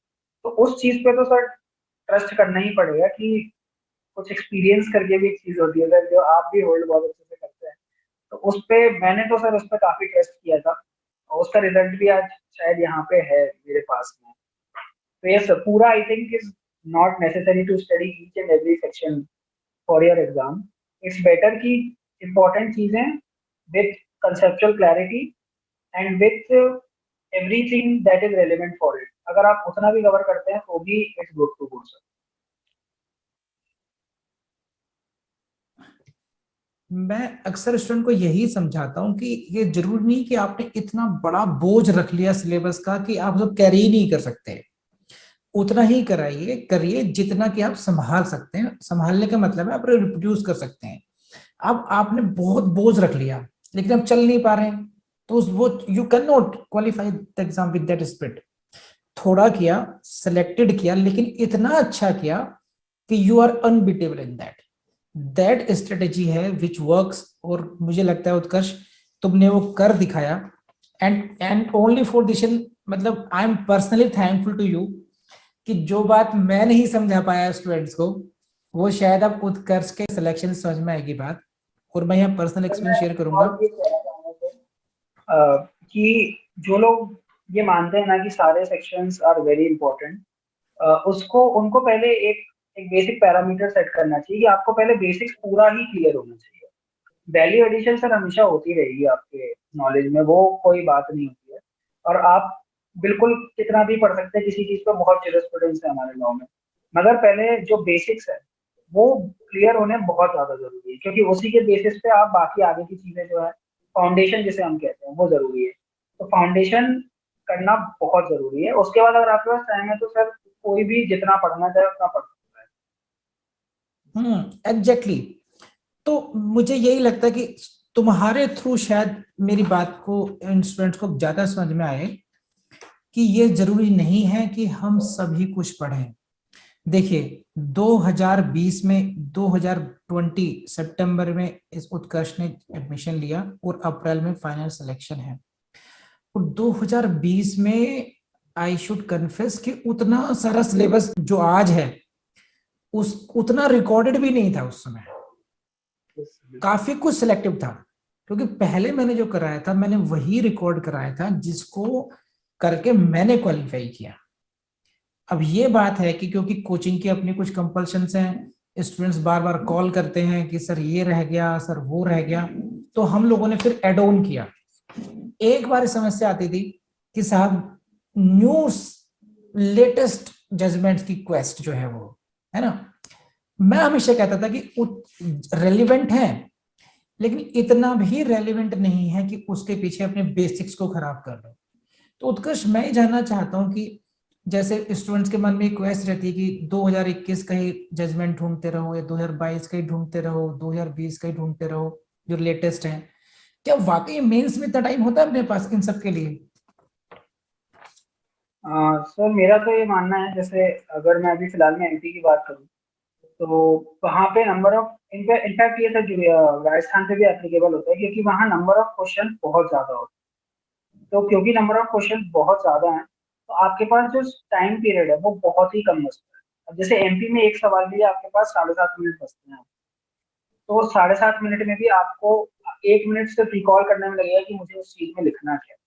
तो उस चीज पे तो सर ट्रस्ट करना ही पड़ेगा कि कुछ एक्सपीरियंस करके भी एक चीज होती है सर, जो आप भी होल्ड बहुत अच्छे से करते हैं। तो उस पे मैंने तो सर उस पर काफी ट्रस्ट किया था, और उसका रिजल्ट भी आज शायद यहाँ पे है मेरे पास में। तो ये सर पूरा I think is not necessary to study each and every section for your exam. It's better कि इंपॉर्टेंट चीजें with conceptual clarity and with everything that is relevant for it, अगर आप उतना भी कवर करते हैं तो भी it's good to go sir. मैं अक्सर स्टूडेंट को यही समझाता हूँ कि ये जरूरी नहीं कि आपने इतना बड़ा बोझ रख लिया सिलेबस का कि आप सब कैरी ही नहीं कर सकते। उतना ही कराइए, करिए जितना कि आप संभाल सकते हैं। संभालने का मतलब है आप रिप्रोड्यूस कर सकते हैं। अब आपने बहुत बोझ रख लिया लेकिन अब चल नहीं पा रहे हैं, तो उस वो you can not qualify the exam with that spirit. थोड़ा किया, सिलेक्टेड किया, लेकिन इतना अच्छा किया कि you are unbeatable in that. That strategy है विच वर्क्स। और मुझे लगता है उत्कर्ष तुमने वो कर दिखाया। एंड ओनली फॉर दिस, मतलब I am personally thankful to you कि जो बात मैं नहीं समझा पाया स्टूडेंट्स को, वो शायद अब उत्कर्ष के सिलेक्शन समझ में आएगी बात। और मैं यहाँ पर्सनल सर मैं एक्सपीरियंस शेयर एक करूंगा। और चीज कहना चाहूंगा सर, कि जो लोग ये मानते हैं ना कि सारे सेक्शंस आर वेरी इंपॉर्टेंट, उसको उनको पहले एक एक बेसिक पैरामीटर सेट करना चाहिए कि आपको पहले बेसिक्स पूरा ही क्लियर होना चाहिए। वैल्यू एडिशन सर हमेशा होती रहेगी आपके नॉलेज में, वो कोई बात नहीं होती है। और आप बिल्कुल कितना भी पढ़ सकते हैं किसी चीज पे, बहुत जूरिस्प्रूडेंस है हमारे लॉ में, मगर पहले जो बेसिक्स है वो क्लियर होने बहुत ज्यादा जरूरी है, क्योंकि उसी के बेसिस पे आप बाकी आगे की चीजें जो है, फाउंडेशन जिसे हम कहते हैं, वो जरूरी है। तो फाउंडेशन करना बहुत जरूरी है। उसके बाद अगर आपके पास टाइम है तो सर कोई भी जितना पढ़ना चाहे उतना पढ़ सकता एग्जैक्टली। तो मुझे यही लगता है कि तुम्हारे थ्रू शायद मेरी बात को इन स्टूडेंट्स को ज्यादा समझ में आए कि ये जरूरी नहीं है कि हम सभी कुछ पढ़ें। देखिए 2020 में 2020 सितंबर में इस उत्कर्ष ने एडमिशन लिया और अप्रैल में फाइनल सिलेक्शन है। और 2020 में आई शुड कन्फेस कि उतना सारा सिलेबस जो आज है उस उतना रिकॉर्डेड भी नहीं था उस समय। है। काफी कुछ सिलेक्टिव था, क्योंकि पहले मैंने जो कराया था मैंने वही रिकॉर्ड कराया था जिसको करके मैंने क्वालिफाई किया। अब ये बात है कि क्योंकि कोचिंग की अपनी कुछ कंपल्शंस हैं, स्टूडेंट्स बार बार कॉल करते हैं कि सर ये रह गया, सर वो रह गया, तो हम लोगों ने फिर एड ऑन किया। एक बार समस्या आती थी कि साहब न्यूज लेटेस्ट जजमेंट्स की क्वेस्ट जो है वो है ना, मैं हमेशा कहता था कि रेलिवेंट है लेकिन इतना भी रेलिवेंट नहीं है कि उसके पीछे अपने बेसिक्स को खराब कर दो। तो उत्कर्ष मैं जानना चाहता हूं कि जैसे स्टूडेंट्स के मन में एक क्वेश्चन रहती है कि 2021 का ही जजमेंट ढूंढते रहो या 2022 का ही ढूंढते रहो, 2020 का ही ढूंढते रहो जो लेटेस्ट है। क्या वाकई मेंस में इतना टाइम होता है अपने पास इन सब के लिए? सर मेरा तो ये मानना है, जैसे अगर मैं अभी फिलहाल में एमपी की बात करूँ तो वहाँ पे नंबर ऑफ इनफैक्ट ये सब राजस्थान पे भी एप्लीकेबल होता है, क्योंकि वहाँ नंबर ऑफ क्वेश्चन बहुत ज्यादा होते हैं। तो क्योंकि नंबर ऑफ क्वेश्चन बहुत ज्यादा है, तो आपके पास जो टाइम पीरियड है वो बहुत ही कम बचता है। अब जैसे एमपी में एक सवाल के लिए आपके पास 7.5 मिनट बचते हैं, तो 7.5 मिनट में भी आपको 1 मिनट सिर्फ रिकॉल करने में लगेगा कि मुझे उस चीज में लिखना क्या है।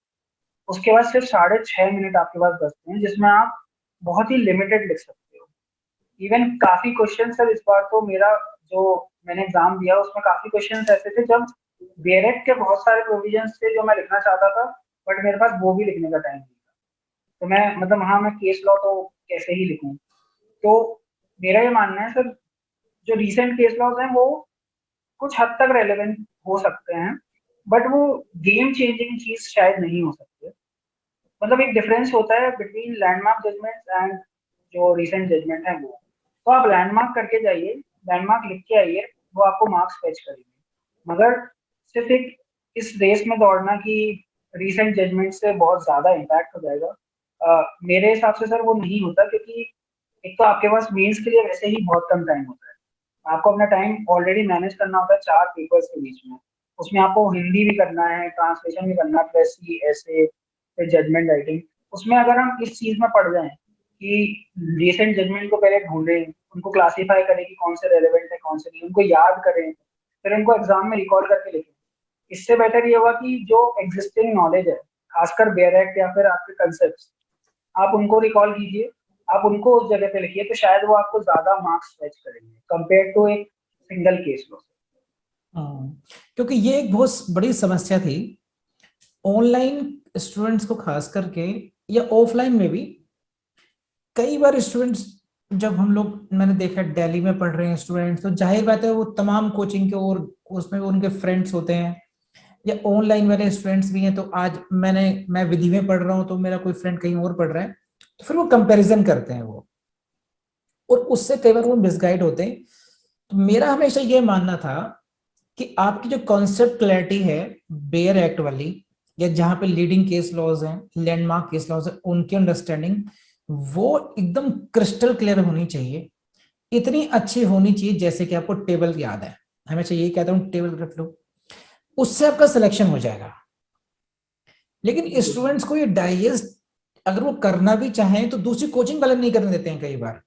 उसके बाद सिर्फ 6.5 मिनट आपके पास बचते हैं, जिसमें आप बहुत ही लिमिटेड लिख सकते हो। इवन काफी क्वेश्चन सर इस बार तो मेरा जो मैंने एग्जाम दिया उसमें काफी क्वेश्चन ऐसे थे जब बेरेट के बहुत सारे प्रोविजंस थे जो मैं लिखना चाहता था, बट मेरे पास वो भी लिखने का टाइम नहीं था। तो मैं मतलब हाँ, मैं केस लॉ तो कैसे ही लिखूं। तो मेरा ये मानना है सर, जो रिसेंट केस लॉज हैं वो कुछ हद तक रेलेवेंट हो सकते हैं, बट वो गेम चेंजिंग चीज शायद नहीं हो सकते। मतलब एक डिफरेंस होता है बिटवीन लैंडमार्क जजमेंट एंड जो रिसेंट जजमेंट है वो। तो आप लैंडमार्क करके जाइए, लैंडमार्क लिख के आइए, वो आपको मार्क्स फेच करेंगे। मगर सिर्फ एक इस रेस में दौड़ना कि रिसेंट जजमेंट से बहुत ज्यादा इम्पैक्ट हो जाएगा, मेरे हिसाब से सर वो नहीं होता, क्योंकि एक तो आपके पास मेंस के लिए वैसे ही बहुत कम टाइम होता है। आपको अपना टाइम ऑलरेडी मैनेज करना होता है 4 पेपर्स के बीच में। उसमें आपको हिंदी भी करना है, ट्रांसलेशन भी करना है, प्लस ऐसे फिर जजमेंट राइटिंग। उसमें अगर हम इस चीज में पड़ जाएं कि रिसेंट जजमेंट को पहले ढूंढें, उनको क्लासीफाई करें कि कौन से रेलेवेंट है कौन से नहीं, उनको याद करें, फिर उनको एग्जाम में रिकॉल करके लिखें, इससे बेटर ये होगा कि जो एग्जिस्टिंग नॉलेज है, खासकर बेयर एक्ट या फिर आपके कंसेप्ट, आप उनको रिकॉल कीजिए, आप उनको उस जगह पे लिखिए, तो शायद वो आपको ज्यादा मार्क्स फेच करेंगे कंपेयर टू एक सिंगल केस लॉ। क्योंकि ये एक बहुत बड़ी समस्या थी ऑनलाइन स्टूडेंट्स को खास करके, या ऑफलाइन में भी। कई बार स्टूडेंट्स, जब हम लोग, मैंने देखा दिल्ली में पढ़ रहे हैं स्टूडेंट्स, तो जाहिर बात है वो तमाम कोचिंग के और उसमें उनके फ्रेंड्स होते हैं, या ऑनलाइन वाले स्टूडेंट्स भी हैं। तो आज मैं विधि में पढ़ रहा हूँ तो मेरा कोई फ्रेंड कहीं और पढ़ रहा है, तो फिर वो कंपैरिजन करते हैं वो, और उससे कई बार वो मिसगाइड होते हैं। तो मेरा हमेशा ये मानना था कि आपकी जो कॉन्सेप्ट क्लैरिटी है बेयर एक्ट वाली, या जहां पे लीडिंग केस लॉज हैं, लैंडमार्क केस लॉज है, उनकी अंडरस्टैंडिंग वो एकदम क्रिस्टल क्लियर होनी चाहिए। इतनी अच्छी होनी चाहिए जैसे कि आपको टेबल याद है। हमेशा यही कहता हूँ टेबल रख लो, उससे आपका सिलेक्शन हो जाएगा। लेकिन स्टूडेंट्स को ये डाइजेस्ट अगर वो करना भी चाहें तो दूसरी कोचिंग वाले नहीं करने देते हैं। कई बार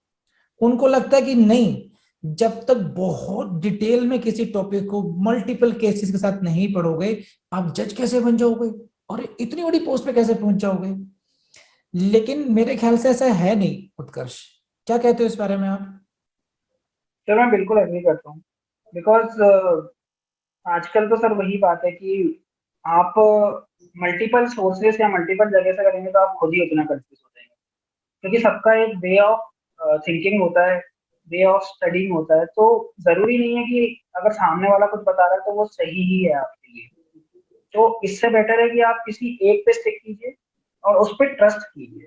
उनको लगता है कि नहीं, जब तक बहुत डिटेल में किसी टॉपिक को मल्टीपल केसेस के साथ नहीं पढ़ोगे, आप जज कैसे बन जाओगे और इतनी बड़ी पोस्ट पे कैसे पहुंच जाओगे। लेकिन मेरे ख्याल से ऐसा है नहीं। उत्कर्ष, क्या कहते हो इस बारे में आप? सर मैं बिल्कुल एग्री करता हूँ, बिकॉज आजकल तो सर वही बात है कि आप मल्टीपल सोर्सेस या मल्टीपल जगह से करेंगे तो आप खुद ही उतना कंफ्यूज हो जाएंगे, क्योंकि सबका एक वे ऑफ थिंकिंग होता है, वे ऑफ स्टडिंग होता है। तो जरूरी नहीं है कि अगर सामने वाला कुछ बता रहा है तो वो सही ही है आपके लिए। तो इससे बेटर है कि आप किसी एक पे स्टिक कीजिए और उस पर ट्रस्ट कीजिए,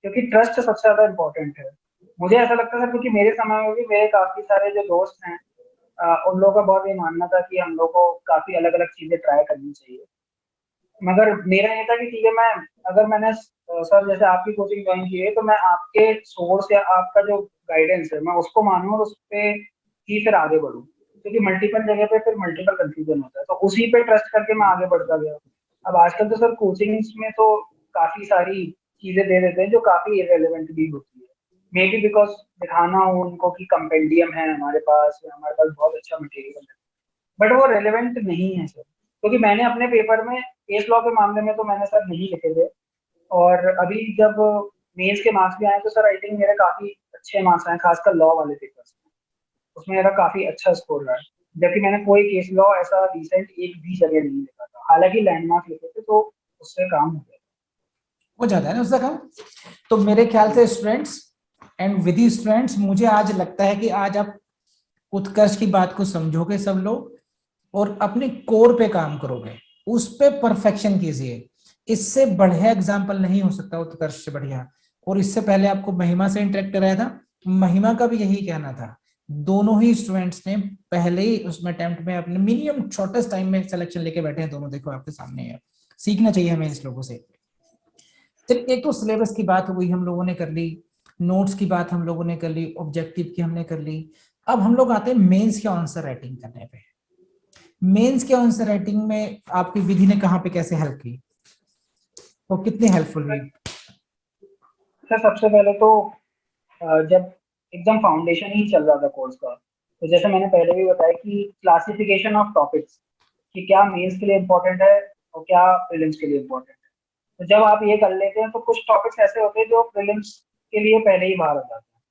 क्योंकि ट्रस्ट सबसे ज्यादा इम्पोर्टेंट है। मुझे ऐसा लगता है सर, क्योंकि मेरे समय में भी मेरे काफी सारे जो दोस्त हैं, उन लोगों का बहुत ये मानना था कि हम लोग को काफी अलग अलग चीजें ट्राई करनी चाहिए। मगर मेरा ये था कि ठीक है, मैं अगर मैंने सर जैसे आपकी कोचिंग ज्वाइन की है तो मैं आपके सोर्स या आपका जो गाइडेंस है मैं उसको मानूं और उस पर ही फिर आगे बढ़ूं, क्योंकि मल्टीपल जगह पे फिर मल्टीपल कंफ्यूजन होता है, तो उसी पे ट्रस्ट करके मैं आगे बढ़ता गया। अब आजकल तो सर कोचिंग्स में तो काफी सारी चीजें दे देते हैं जो काफी इरेलीवेंट भी होती है, मे बी बिकॉज दिखाना हो उनको कि कंपेंडियम है हमारे पास या हमारे पास बहुत अच्छा मटेरियल है, बट वो रेलेवेंट नहीं है सर। क्योंकि मैंने अपने पेपर में केस लॉ के मामले में तो मैंने सर नहीं लिखे थे, और अभी जब मेंस के मार्क्स भी आए तो सर आई थिंक मेरे काफी अच्छे मार्क्स आए, खासकर लॉ वाले पेपर्स में। उसमें मेरा काफी अच्छा स्कोर रहा है, जबकि मैंने कोई केस लॉ ऐसा रिसेंट एक भी जगह नहीं लिखा था, हालांकि लैंडमार्क लिखे थे, तो उससे काम हो गया। हो जाता है ना उसका काम। तो मेरे ख्याल से स्टूडेंट्स एंड विधि स्टूडेंट्स, मुझे आज लगता है कि आज आप उत्कर्ष की बात को समझोगे सब लोग, और अपने कोर पे काम करोगे, उस पे परफेक्शन कीजिए। इससे बढ़िया एग्जाम्पल नहीं हो सकता उत्कर्ष से बढ़िया। और इससे पहले आपको महिमा से इंटरेक्ट कराया था, महिमा का भी यही कहना था। दोनों ही स्टूडेंट्स ने पहले ही उसमें अटेम्प्ट में अपने मिनिमम शॉर्टेस्ट टाइम में सिलेक्शन लेके बैठे हैं दोनों, देखो आपके सामने है। सीखना चाहिए हमें इस लोगों से। चलिए, एक तो सिलेबस की बात हो गई, हम लोगों ने कर ली। नोट्स की बात हम लोगों ने कर ली, ऑब्जेक्टिव की हमने कर ली। अब हम लोग आते हैं मेंस के आंसर राइटिंग करने पे। मेंस के आंसर राइटिंग में आपकी विधि ने कहाँ पे कैसे हेल्प की, वो कितनी हेल्पफुल हुई? सर सबसे पहले तो जब एकदम फाउंडेशन ही चल रहा था कोर्स का, तो जैसे मैंने पहले भी बताया कि क्लासिफिकेशन ऑफ टॉपिक्स, कि क्या मेंस के लिए इम्पोर्टेंट है और क्या प्रीलिम्स के लिए इम्पोर्टेंट है। तो जब आप ये कर लेते हैं तो कुछ टॉपिक्स ऐसे होते हैं जो प्रीलिम्स के लिए पहले ही बाहर हो जाते हैं,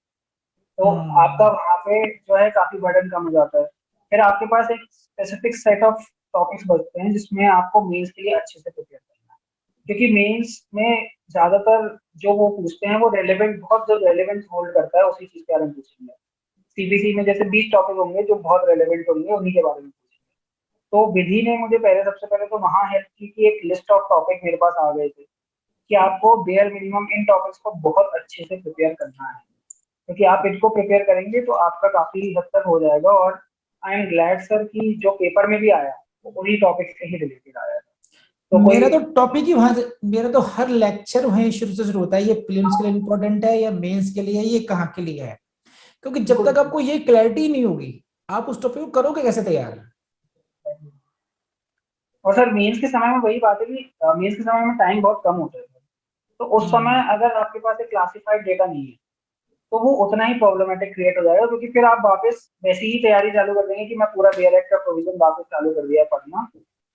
तो आपका वहाँ पे जो है काफी बर्डन कम हो जाता है। फिर आपके पास एक स्पेसिफिक सेट ऑफ टॉपिक्स बचते हैं जिसमें आपको मेंस के लिए अच्छे से प्रिपेयर करना है, क्योंकि मेंस में ज्यादातर जो वो पूछते हैं वो रेलेवेंट, बहुत जो रेलेवेंट होल्ड करता है उसी चीज के बारे में पूछेंगे। सीबीसी में जैसे 20 टॉपिक होंगे जो बहुत रेलेवेंट होंगे, उन्हीं के बारे में पूछेंगे। तो विधि ने मुझे पहले सबसे पहले तो वहाँ हेल्प की कि एक लिस्ट ऑफ टॉपिक मेरे पास आ गए थे कि आपको बेयर मिनिमम इन टॉपिक्स को बहुत अच्छे से प्रिपेयर करना है, क्योंकि आप इनको प्रिपेयर करेंगे तो आपका काफी हद तक हो जाएगा। और आई एम ग्लैड सर कि जो पेपर में भी आया वो उन्हीं टॉपिक से ही रिलेटेड आया था। तो कोई मेरा तो टॉपिक ही वहां से, मेरा तो हर लेक्चर वहीं शुरू से शुरू होता है, ये प्रीलिम्स के लिए इंपॉर्टेंट है या मेंस के लिए है, ये कहाँ के लिए है। क्योंकि जब तक बिल्कुल, आपको ये क्लैरिटी नहीं होगी, आप उस टॉपिक को करोगे कैसे तैयार? और सर मेंस के समय में वही बात है कि मेंस के समय में टाइम बहुत कम होता है, तो उस समय अगर आपके पास एक क्लासिफाइड डेटा नहीं है तो वो उतना ही प्रॉब्लमेटिक क्रिएट हो जाएगा, क्योंकि फिर आप वापस वैसी ही तैयारी चालू कर देंगे कि मैं पूरा बेयर एक्ट का प्रोविजन वापस चालू कर दिया पढ़ना,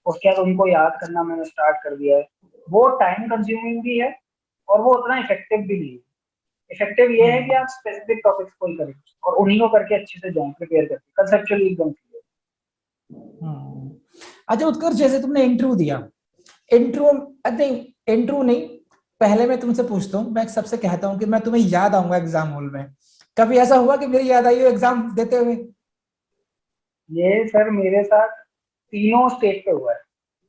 उसके बाद उनको याद करना मैंने स्टार्ट कर दिया है। वो टाइम कंज्यूमिंग भी है और वो उतना इफेक्टिव भी नहीं है। इफेक्टिव ये है कि आप स्पेसिफिक टॉपिक्स को ही करें और उन्हीं को करके अच्छे से जाएं, प्रिपेयर करके कंसेप्चुअली एकदम क्लियर। अच्छा उत्कर्ष, जैसे तुमने इंटरव्यू दिया, इंटरव्यू नहीं, इंटरव्यू नहीं, पहले मैं तुमसे पूछता हूँ, मैं सबसे कहता हूँ कि मैं तुम्हें याद आऊंगा एग्जाम हॉल में, कभी ऐसा हुआ कि मेरी याद आई हो एग्जाम देते हुए? ये सर मेरे साथ तीनों स्टेज पे हुआ है,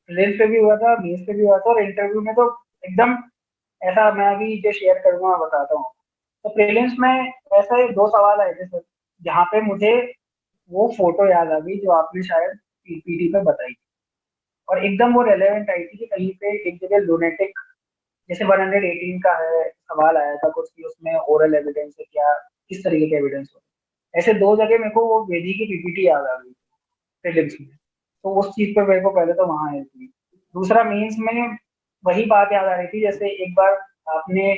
प्रीलिम्स पे भी हुआ था, मेंस पे भी हुआ था, और इंटरव्यू में तो एकदम ऐसा। मैं अभी जो शेयर करूंगा मैं बताता हूँ। तो प्रीलिम्स में ऐसा ही दो सवाल आए थे सर, जहाँ पे मुझे वो फोटो याद आ गई जो आपने शायद पीपीटी पे बताई थी, और एकदम वो रेलेवेंट आई थी कि कहीं पे एक जगह लुनेटिक, जैसे 118 का है सवाल आया था कुछ, कि उसमें ओरल एविडेंस है क्या, किस तरीके के एविडेंस हो, ऐसे दो जगह मेरे को वो वेदी की पीपीटी याद आ गई प्रीलिम्स में। तो उस चीज पे मेरे को पहले तो वहां हेल्प हुई। दूसरा मेंस में वही बात याद आ रही थी, जैसे एक बार आपने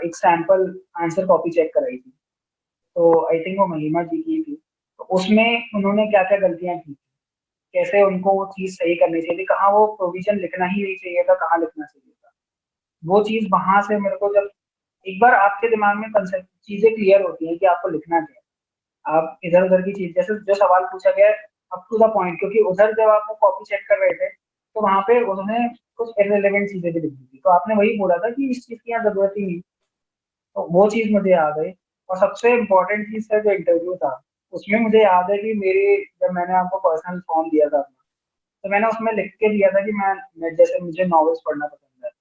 एक सैंपल आंसर कॉपी चेक कराई थी, तो आई थिंक वो महिमा जी की थी। तो उसमें उन्होंने क्या क्या गलतियां की, कैसे उनको वो चीज सही करनी चाहिए थी, कहाँ वो प्रोविजन लिखना ही नहीं चाहिए था, कहाँ लिखना चाहिए था। वो चीज वहां से मेरे को, जब एक बार आपके दिमाग में कंसेप्ट चीजें क्लियर होती हैं कि आपको लिखना क्या है, आप इधर उधर की चीज, जैसे जो सवाल पूछा गया है अप टू द पॉइंट, क्योंकि उधर जब आप वो कॉपी चेक कर रहे थे तो वहां पे उन्होंने कुछ इररिलेवेंट चीजें भी लिख दी थी, तो आपने वही बोला था कि इस चीज की यहाँ जरूरत ही नहीं। तो वो चीज मुझे याद है। और सबसे इम्पोर्टेंट चीज सर जो इंटरव्यू था, उसमें मुझे याद है कि मेरे, जब मैंने आपको पर्सनल फॉर्म दिया था अपना, तो मैंने उसमें लिख के दिया था कि मैं जैसे मुझे नॉवेल्स पढ़ना पसंद है।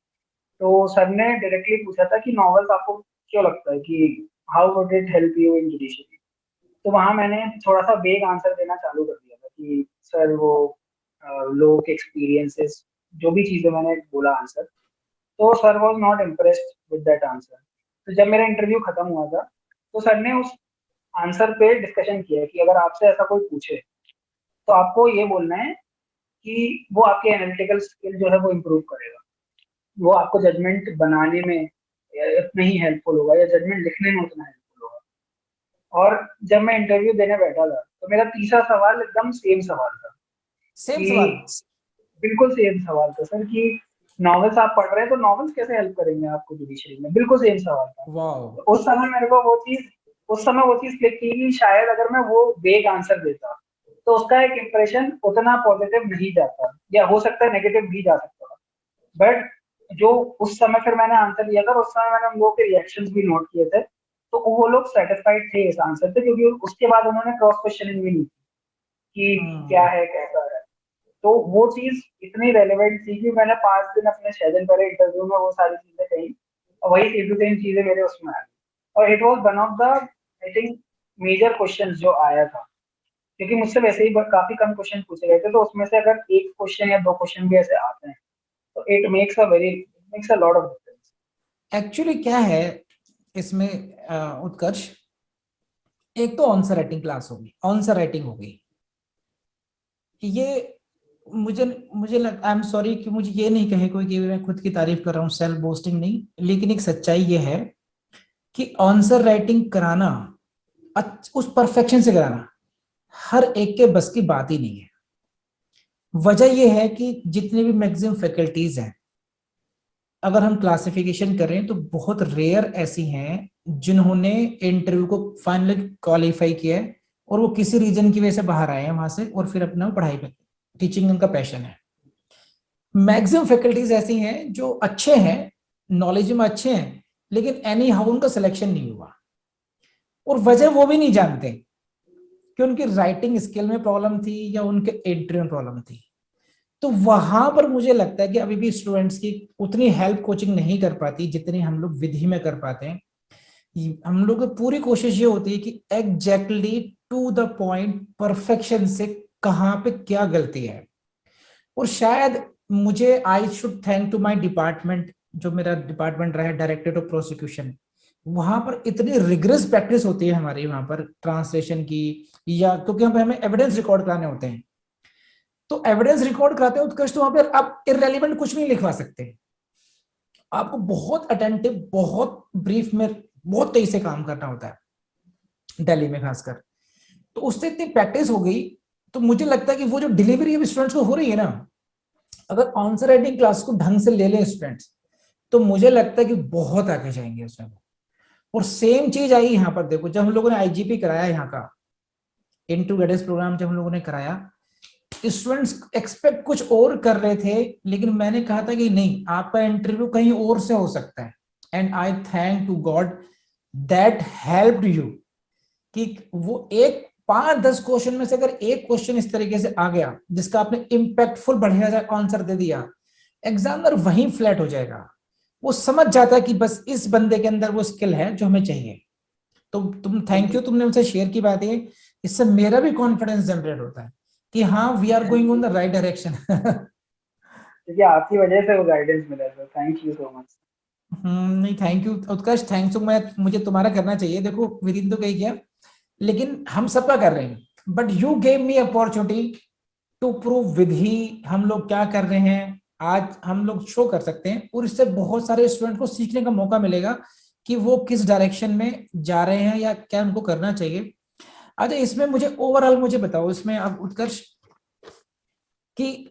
तो सर ने डायरेक्टली पूछा था कि नॉवेल्स आपको क्यों लगता है कि how would it help you in judiciary. तो वहां मैंने थोड़ा सा वेग आंसर देना चालू कर दिया था कि सर वो लोगों के एक्सपीरियंसेस, जो भी चीजें मैंने बोला आंसर। तो sir was not impressed with that answer. तो जब मेरा इंटरव्यू खत्म हुआ था तो सर ने उस आंसर पे डिस्कशन किया कि अगर आपसे ऐसा कोई पूछे तो आपको ये बोलना है कि वो आपके एनालिटिकल स्किल जो है वो इम्प्रूव करेगा, वो आपको जजमेंट बनाने में उतना ही हेल्पफुल होगा या जजमेंट लिखने में उतना हेल्पफुल होगा। और जब मैं इंटरव्यू देने बैठा था तो मेरा तीसरा सवाल एकदम सेम सवाल था, सेम कि सवाल? बिल्कुल सेम सवाल था सर, कि नॉवेल्स आप पढ़ रहे हैं तो नॉवेल्स कैसे हेल्प करेंगे आपको जुडिशरी में, बिल्कुल सेम सवाल था। वाह। तो उस समय मेरे को वो चीज, उस समय वो चीज क्लिक की कि शायद अगर मैं वो वेग आंसर देता तो उसका एक इम्प्रेशन उतना पॉजिटिव नहीं जाता, या हो सकता है नेगेटिव भी जा सकता था। बट जो उस समय फिर मैंने आंसर दिया था, उस समय मैंने उन लोगों के रिएक्शंस भी नोट किए थे, तो वो लोग सेटिस्फाइड थे इस आंसर से, क्योंकि उसके बाद उन्होंने क्रॉस क्वेश्चनिंग भी नहीं की कि क्या है कैसा है। तो वो चीज इतनी रेलेवेंट थी कि मैंने 5 दिन अपने 6 दिन पहले इंटरव्यू में वो सारी चीजें कही, और वही सेम टू सेम चीजें मेरे उसमें आ गई। और it was one of the, I think, major question जो आया था, क्योंकि मुझसे वैसे ही काफी कम क्वेश्चन पूछे गए थे, तो उसमें से अगर एक क्वेश्चन या दो क्वेश्चन भी ऐसे आते हैं तो it makes a lot of difference. Actually क्या है, इसमें उत्कर्ष, एक तो आंसर राइटिंग क्लास होगी, आंसर राइटिंग होगी। ये मुझे मुझे लग, आई एम सॉरी कि मुझे ये नहीं कहे कोई कि मैं खुद की तारीफ कर रहा हूँ, सेल्फ बोस्टिंग नहीं, लेकिन एक सच्चाई ये है कि आंसर राइटिंग कराना, उस परफेक्शन से कराना हर एक के बस की बात ही नहीं है। वजह यह है कि जितने भी मैक्सिमम फैकल्टीज हैं, अगर हम क्लासिफिकेशन करें तो बहुत रेयर ऐसी हैं जिन्होंने इंटरव्यू को फाइनली क्वालिफाई किया है और वो किसी रीजन की वजह से बाहर आए हैं वहां से और फिर अपना पढ़ाई पे, टीचिंग उनका पैशन है। मैक्सिमम फैकल्टीज ऐसी हैं जो अच्छे हैं, नॉलेज में अच्छे हैं, लेकिन एनी हाउ उनका सिलेक्शन नहीं हुआ, और वजह वो भी नहीं जानते कि उनकी राइटिंग स्किल में प्रॉब्लम थी या उनके इंटरव्यू में प्रॉब्लम थी। तो वहां पर मुझे लगता है कि अभी भी स्टूडेंट्स की उतनी हेल्प कोचिंग नहीं कर पाती जितनी हम लोग विधि में कर पाते हैं। हम लोग की पूरी कोशिश ये होती है कि exactly to the point, perfection से कहाँ पे क्या गलती है। और शायद मुझे, I should thank to my department, जो मेरा डिपार्टमेंट रहा है डायरेक्टरेट ऑफ प्रोसिक्यूशन, वहां पर इतनी रिगरस प्रैक्टिस होती है हमारी वहां पर ट्रांसलेशन की, या क्योंकि हमें एविडेंस रिकॉर्ड कराने होते हैं, तो एविडेंस रिकॉर्ड कराते हैं उत्कर्ष, तो वहां पर आप इररेलेवेंट कुछ नहीं लिखवा सकते। आपको बहुत अटेंटिव, बहुत ब्रीफ में, बहुत तेजी से काम करना होता है दिल्ली में खासकर। तो उससे इतनी प्रैक्टिस हो गई, तो मुझे लगता है कि वो जो डिलीवरी अब स्टूडेंट्स को हो रही है ना, अगर आंसर राइटिंग क्लास को ढंग से ले लें स्टूडेंट्स, तो मुझे लगता है कि बहुत आगे जाएंगे उसमें। और सेम चीज आई यहाँ पर, देखो जब हम लोगों ने आईजीपी कराया यहाँ का इनटू गाइडेंस प्रोग्राम, जब हम लोगों ने कराया, स्टूडेंट्स एक्सपेक्ट कुछ और कर रहे थे, लेकिन मैंने कहा था कि नहीं, आपका इंटरव्यू कहीं और से हो सकता है। And I thank to God that helped you, कि वो एक 5-10 क्वेश्चन में से अगर एक क्वेश्चन इस तरीके से आ गया जिसका आपने इम्पैक्टफुल बढ़िया आंसर दे दिया, एग्जामिनर वहीं फ्लैट हो जाएगा। वो समझ जाता है कि बस इस बंदे के अंदर वो स्किल है जो हमें चाहिए। तो तुम, थैंक यू, तुमने मुझसे शेयर की बात है, इससे मेरा भी कॉन्फिडेंस जनरेट होता है कि हाँ, we are going on the right direction. क्योंकि आपकी वजह से वो गाइडेंस मिला sir, thank you so much. नहीं, थैंक यू उत्कर्ष, थैंक्स तो मैं, मुझे तुम्हारा करना चाहिए। देखो विदिन तो कही गया, लेकिन हम सबका कर रहे हैं, but you gave me opportunity to prove विधि हम लोग क्या कर रहे हैं, आज हम लोग शो कर सकते हैं, और इससे बहुत सारे स्टूडेंट को सीखने का मौका मिलेगा कि वो किस डायरेक्शन में जा रहे हैं या क्या उनको करना चाहिए। अच्छा, इसमें मुझे ओवरऑल मुझे बताओ, इसमें अब उत्कर्ष कि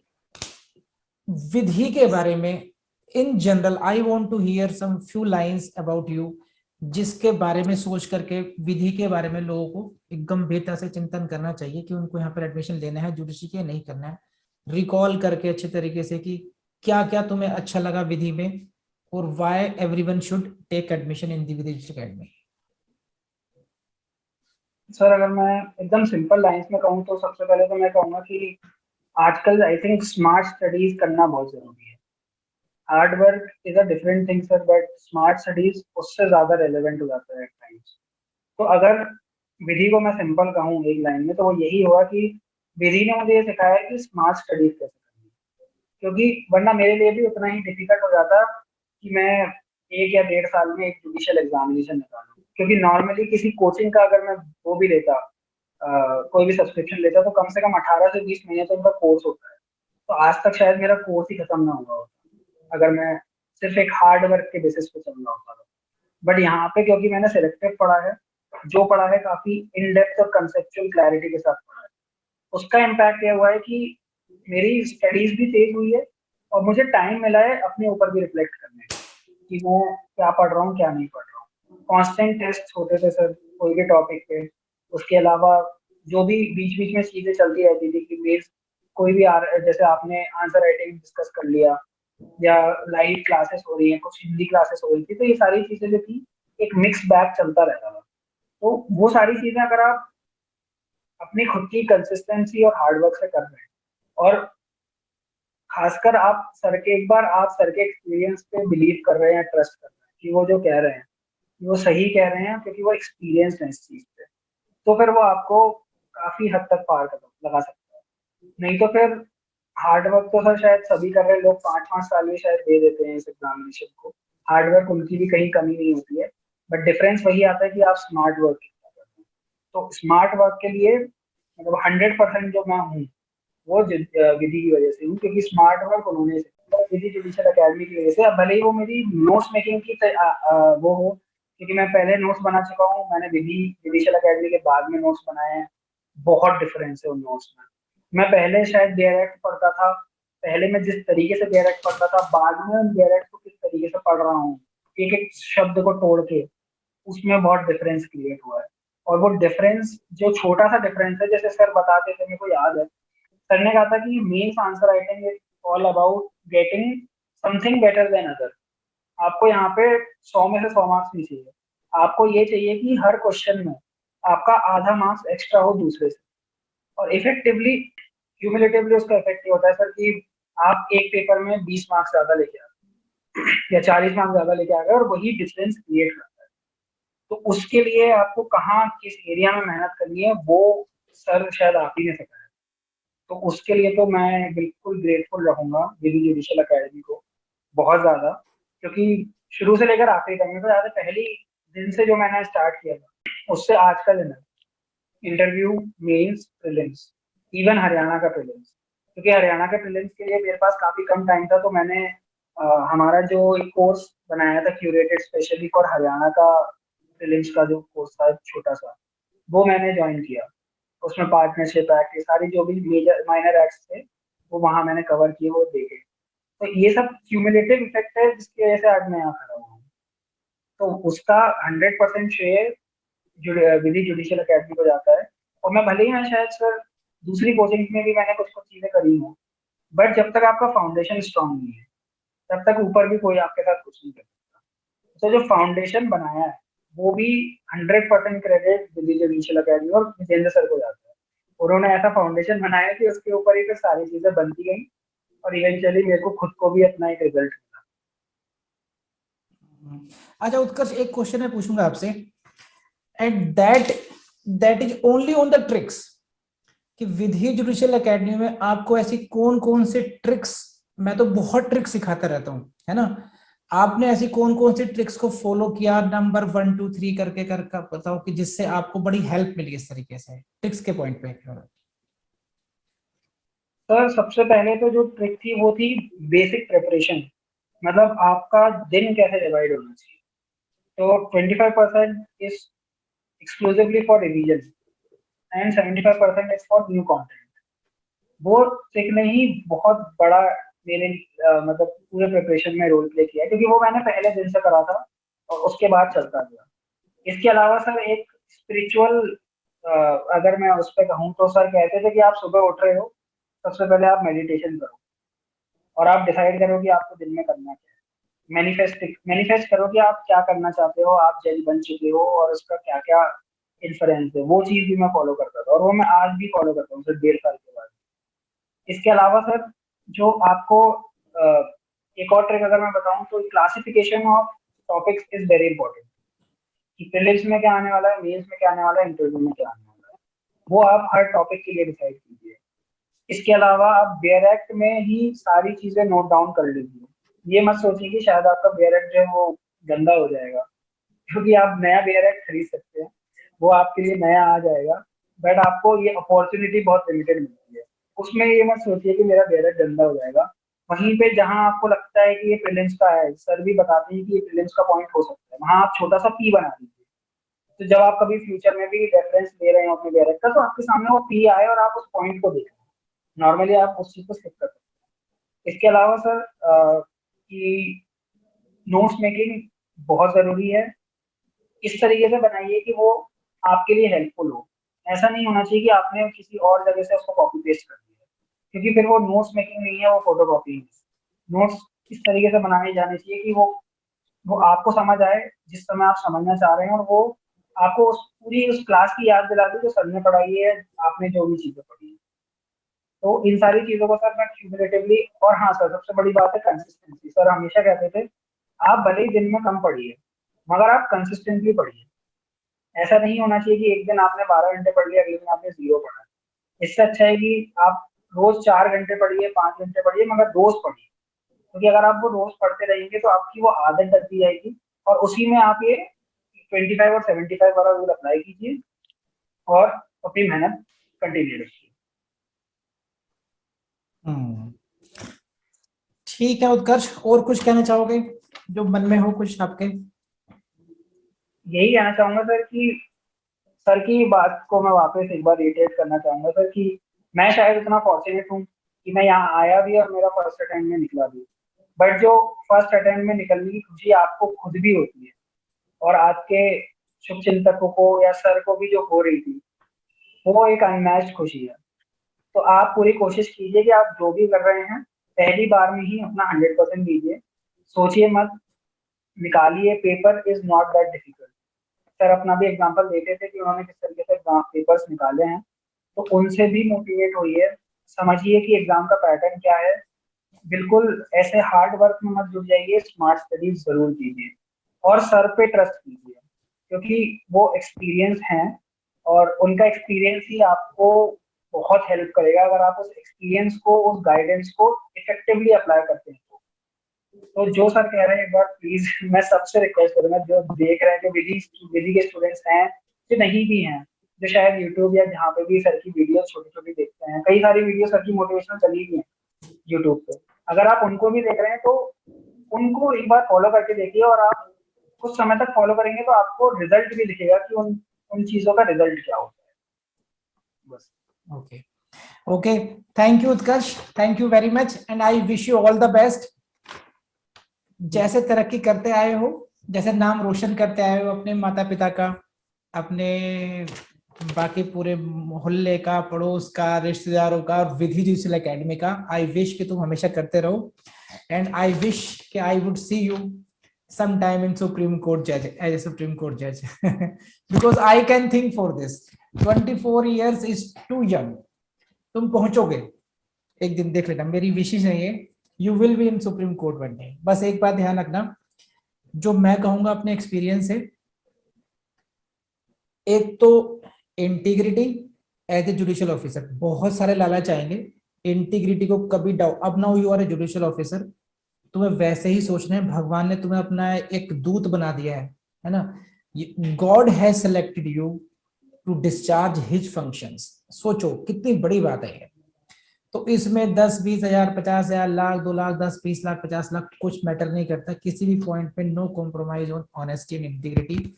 विधि के बारे में in general, I want to hear some few lines about you, जिसके बारे में सोच करके विधि के बारे में लोगों को एक गंभीरता से चिंतन करना चाहिए कि उनको यहाँ पर एडमिशन लेना है, जुडिशरी के नहीं करना है। रिकॉल करके अच्छे तरीके से कि क्या क्या तुम्हें अच्छा लगा विधि में, और why everyone should take admission in the Vidhi academy. Sir अगर मैं एकदम सिंपल लाइंस में कहूँ तो सबसे पहले तो मैं कहूँगा कि आजकल आई थिंक स्मार्ट स्टडीज करना बहुत जरूरी है। Hard work is a different thing sir, but smart studies उससे ज्यादा रेलेवेंट हो जाता है एट टाइम्स। तो अगर विधि को मैं सिंपल कहूँ एक लाइन में, तो वो यही होगा कि विधि ने मुझे ये सिखाया है कि स्मार्ट स्टडीज कैसे करनी है। क्योंकि वरना मेरे लिए भी उतना ही डिफिकल्ट हो जाता कि मैं 1 या 1.5 साल में एक जुडिशियल एग्जामिनेशन निकालूं। क्योंकि नॉर्मली किसी कोचिंग का अगर मैं वो भी लेता, कोई भी सब्सक्रिप्शन लेता, तो कम से कम 18 से 20 महीने तो उनका कोर्स होता है। तो आज तक शायद मेरा कोर्स ही खत्म ना हुआ होता अगर मैं सिर्फ एक हार्ड वर्क के बेसिस पे चल रहा होता। बट यहाँ पे क्योंकि मैंने सिलेक्टिव पढ़ा है, जो पढ़ा है काफी इन डेप्थ और कंसेप्चुअल क्लैरिटी के साथ पढ़ा है, उसका इम्पैक्ट यह हुआ है कि मेरी स्टडीज भी तेज हुई है और मुझे टाइम मिला है अपने ऊपर भी रिफ्लेक्ट करने का कि मैं क्या पढ़ रहा हूँ क्या नहीं पढ़ रहा हूँ। कांस्टेंट टेस्ट होते थे सर कोई भी टॉपिक पे। उसके अलावा जो भी बीच बीच में चीजें चलती रहती थी कि बेस कोई भी जैसे आपने आंसर राइटिंग डिस्कस कर लिया या लाइव क्लासेस हो रही हैं, कुछ हिंदी क्लासेस हो रही थी, तो ये सारी चीजें जो थी एक मिक्स बैग चलता रहता था। तो वो सारी चीजें अगर आप अपनी खुद की कंसिस्टेंसी और हार्डवर्क से कर रहे हैं, और खासकर आप सर के, एक बार आप सर के एक्सपीरियंस पे बिलीव कर रहे हैं, ट्रस्ट कर रहे हैं कि वो जो कह रहे हैं वो सही कह रहे हैं क्योंकि वो एक्सपीरियंस है इस चीज पे, तो फिर वो आपको काफी हद तक पार लगा सकता है। नहीं तो फिर हार्ड वर्क तो सर शायद सभी कर रहे हैं, लोग 5-5 साल में शायद दे देते हैं इस एग्जामिनेशन को। हार्ड वर्क उनकी भी कहीं कमी नहीं होती है, बट डिफरेंस वही आता है कि आप स्मार्ट वर्क कितना करते हैं। तो स्मार्ट वर्क के लिए मतलब 100% जो मैं हूँ वो विधि की वजह से हूँ, क्योंकि स्मार्ट वर्क उन्होंने सिखाया विधि जुडिशियल अकेडमी की वजह से। अब भले ही वो मेरी नोट्स मेकिंग की वो हो, क्योंकि मैं पहले नोट्स बना चुका हूँ, मैंने विधि जुडिशियल अकेडमी के बाद में नोट्स बनाए हैं, बहुत डिफरेंस है उन नोट्स में। मैं पहले शायद डायरेक्ट पढ़ता था, पहले मैं जिस तरीके से डायरेक्ट पढ़ता था, बाद में डायरेक्ट को किस तरीके से पढ़ रहा हूँ, एक एक शब्द को तोड़ के, उसमें बहुत डिफरेंस क्रिएट हुआ है। और वो डिफरेंस जो छोटा सा डिफरेंस है, जैसे सर बताते थे, मेरे को याद है सर ने कहा था कि mains answer writing is all about getting something better than other. आपको यहाँ पे 100 में से 100 मार्क्स नहीं चाहिए, आपको ये चाहिए कि हर क्वेश्चन में आपका आधा मार्क्स एक्स्ट्रा हो दूसरे से। और इफेक्टिवली क्यूमुलेटिवली उसका इफेक्ट ये होता है सर कि आप एक पेपर में 20 मार्क्स ज्यादा लेके आ गए या 40 मार्क्स ज्यादा लेके आ गए, और वही डिफरेंस क्रिएट करता है। तो उसके लिए आपको कहाँ किस एरिया में मेहनत करनी है वो सर शायद आप ही ने सिखाया। तो उसके लिए तो मैं बिल्कुल ग्रेटफुल रहूंगा विधि जुडिशियल अकेडमी को, बहुत ज्यादा, क्योंकि शुरू से लेकर आखिरी तक में तो ज्यादा पहली दिन से जो मैंने स्टार्ट किया था उससे आज का दिन interview, mains, prelims, even Haryana का प्रीलिम्स, क्योंकि हरियाणा के प्रीलिम्स के लिए मेरे पास काफी कम टाइम था, तो मैंने हमारा जो एक कोर्स बनाया था क्यूरेटेड स्पेशली फॉर हरियाणा का प्रीलिम्स का जो कोर्स था छोटा सा, वो मैंने ज्वाइन किया। उसमें पार्टनरशिप एक्ट, ये सारी जो भी मेजर माइनर एक्ट्स थे वो वहां मैंने कवर किए, वो देखे। तो ये सब क्यूमुलेटिव इफेक्ट है जिसकी वजह से आज मैं यहाँ खड़ा हुआ हूँ। तो उसका 100% श्रेय विधि जुडिशियल अकेडमी को जाता है। और मैं भले ही मैं शायद सर दूसरी कोचिंग में भी मैंने कुछ कुछ चीजें करी हूँ, बट जब तक आपका फाउंडेशन स्ट्रांग नहीं है तब तक ऊपर भी कोई आपके साथ कुछ नहीं कर सकता। तो जो फाउंडेशन बनाया है वो भी 100% क्रेडिट विधि जुडिशियल अकेडमी और विजेंद्र सर को जाता है। उन्होंने ऐसा फाउंडेशन बनाया कि उसके ऊपर ही फिर सारी चीजें बनती गई, और इवेंचुअली मेरे को खुद को भी अपना एक रिजल्ट मिला। अच्छा उत्कर्ष, एक क्वेश्चन मैं पूछूंगा आपसे, and that is only on the tricks, कि विधि जुडिशियल एकेडमी में आपको ऐसी कौन कौन से ट्रिक्स, मैं तो बहुत ट्रिक्स सिखाता रहता हूँ, है ना, आपने ऐसी कौन कौन सी ट्रिक्स को फॉलो किया, नंबर 1 2 3 करके बताओ, कि जिससे आपको बड़ी हेल्प मिली इस तरीके से, ट्रिक्स के पॉइंट पे। सर सबसे पहले तो जो ट्रिक थी वो थी बेसिक प्रिपरेशन, मतलब आपका दिन कैसे डिवाइड होना चाहिए। तो 25% is exclusively for revision and 75% is for new content. वो ट्रिक ने ही बहुत बड़ा मेरे मतलब पूरे प्रिपरेशन में रोल प्ले किया, क्योंकि वो मैंने पहले दिन से करा था और उसके बाद चलता गया। इसके अलावा सर एक स्पिरिचुअल, अगर मैं उस पर कहूँ तो सर कहते थे कि आप सुबह उठ रहे हो, सबसे पहले आप मेडिटेशन करो और आप डिसाइड करो कि आपको दिन में करना क्या है। मैनिफेस्ट करो कि आप क्या करना चाहते हो, आप जज बन चुके हो और उसका क्या क्या इन्फ्लुएंस है। वो चीज भी मैं फॉलो करता था और वो मैं आज भी फॉलो करता हूँ सर 1.5 साल के बाद। इसके अलावा सर जो आपको एक और ट्रिक अगर मैं बताऊं तो classification of topics is very important, कि प्रीलिम्स में क्या आने वाला है, मेंस में क्या आने वाला है, इंटरव्यू में क्या आने वाला है, वो आप हर टॉपिक के लिए डिसाइड कीजिए। इसके अलावा आप बेयर एक्ट में ही सारी चीजें नोट डाउन कर लीजिए। ये मत सोचिए कि शायद आपका बेयर एक्ट जो है वो गंदा हो जाएगा, क्योंकि आप नया बेयर एक्ट खरीद सकते हैं, वो आपके लिए नया आ जाएगा, बट आपको ये अपॉर्चुनिटी बहुत लिमिटेड मिलती है। उसमें ये मत सोचिए कि मेरा बेयर एक्ट गंदा हो जाएगा। वहीं पे जहां आपको लगता है कि ये प्रीलिम्स का है, सर भी बताते हैं कि ये प्रीलिम्स का पॉइंट हो सकता है, वहां आप छोटा सा पी बना दीजिए। तो जब आप कभी फ्यूचर में भी रेफरेंस ले रहे हो अपने बेयर एक्ट का, तो आपके सामने वो पी आए और आप उस पॉइंट को देखें। नॉर्मली आप उस चीज को स्किप कर सकते हैं। इसके अलावा सर कि नोट्स मेकिंग बहुत जरूरी है। इस तरीके से बनाइए कि वो आपके लिए हेल्पफुल हो। ऐसा नहीं होना चाहिए कि आपने किसी और जगह से उसको कॉपी पेस्ट कर दिया, क्योंकि फिर वो नोट्स मेकिंग नहीं है, वो फोटो कॉपी है। नोट्स इस तरीके से बनाए जाने चाहिए कि वो आपको समझ आए जिस समय आप समझना चाह रहे हैं, और वो आपको पूरी उस क्लास की याद दिला दे जो सर ने पढ़ाई है, आपने जो भी चीजें पढ़ी है। तो इन सारी चीजों को सर मैं क्यूमुलेटिवली, और हाँ सर सबसे बड़ी बात है कंसिस्टेंसी। सर हमेशा कहते थे आप भले ही दिन में कम पढ़िए मगर आप कंसिस्टेंटली पढ़िए। ऐसा नहीं होना चाहिए कि एक दिन आपने 12 घंटे पढ़ लिया, अगले दिन आपने 0 पढ़ा। इससे अच्छा है कि आप रोज 4 घंटे पढ़िए, 5 घंटे पढ़िए, मगर रोज पढ़िए, क्योंकि अगर आप वो रोज पढ़ते रहेंगे तो आपकी वो आदत डलती जाएगी और उसी में आप ये 25 और 75 वाला रूल अप्लाई कीजिए और अपनी मेहनत कंटिन्यू रखिए। ठीक है उत्कर्ष, और कुछ कहना चाहोगे जो मन में हो कुछ आपके? यही कहना चाहूंगा सर कि सर की बात को मैं वापस एक बार रिटेट करना चाहूंगा सर कि मैं शायद इतना फॉर्चुनेट हूँ कि मैं यहाँ आया भी और मेरा फर्स्ट अटेम्प्ट में निकला भी। बट जो फर्स्ट अटेम्प्ट में निकलने की खुशी आपको खुद भी होती है और आपके शुभ चिंतकों को या सर को भी जो हो रही थी, वो एक अनमैच्ड खुशी है। तो आप पूरी कोशिश कीजिए कि आप जो भी कर रहे हैं पहली बार में ही अपना 100% दीजिए। सोचिए मत, निकालिए। Paper is not that difficult. Sir अपना भी एग्जांपल देते थे कि उन्होंने किस तरीके से एग्जाम पेपर्स निकाले हैं, तो उनसे भी मोटिवेट होइए। समझिए कि एग्जाम का पैटर्न क्या है। बिल्कुल ऐसे हार्ड वर्क में मत जुट जाइए, स्मार्ट स्टडीज जरूर कीजिए और सर पे ट्रस्ट कीजिए क्योंकि वो एक्सपीरियंस हैं और उनका एक्सपीरियंस ही आपको बहुत हेल्प करेगा अगर आप उस एक्सपीरियंस को, उस गाइडेंस को इफेक्टिवली अप्लाई करते हैं। तो जो सर कह रहे हैं एक बार प्लीज मैं सबसे रिक्वेस्ट करूंगा जो देख रहे हैं, जो विधि के स्टूडेंट्स हैं, जो नहीं भी हैं, जो शायद यूट्यूब या जहाँ पे भी सर की वीडियो छोटी छोटी देखते हैं, कई सारी वीडियो सर की मोटिवेशनल चली गई है यूट्यूब पे। अगर आप उनको भी देख रहे हैं तो उनको एक बार फॉलो करके देखिए और आप कुछ समय तक फॉलो करेंगे तो आपको रिजल्ट भी दिखेगा कि उन उन चीजों का रिजल्ट क्या होता है। बस। Okay okay, thank you Utkarsh, thank you very much and I wish you all the best. जैसे तरक्की करते आए हो, जैसे नाम रोशन करते आए हो अपने माता पिता का, अपने बाकी पूरे मोहल्ले का, पड़ोस का, रिश्तेदारों का और विधि डिजिटल एकेडमी का, आई विश कि तुम हमेशा करते रहो एंड आई विश कि I would see you sometime in Supreme Court judge, as a Supreme Court judge because I can think for this 24 years is too young. तुम पहुंचोगे एक दिन, देख लेना, मेरी विशेष है ये, you will be in supreme court one day. बस एक बात ध्यान रखना, जो मैं कहूंगा अपने एक्सपीरियंस से, एक तो integrity as a judicial officer, बहुत सारे लालच आएंगे, इंटीग्रिटी को कभी डाउट, अब now you are a judicial officer, तुम्हें वैसे ही सोचना है, भगवान ने तुम्हें अपना एक दूत बना दिया है ना, God has selected you to discharge his functions. सोचो कितनी बड़ी बात है ये। तो इसमें 10-20 हजार, 50 हजार, लाख, 2 लाख, 10-20 लाख, 50 लाख कुछ मैटर नहीं करता, किसी भी पॉइंट पे no compromise on honesty and integrity.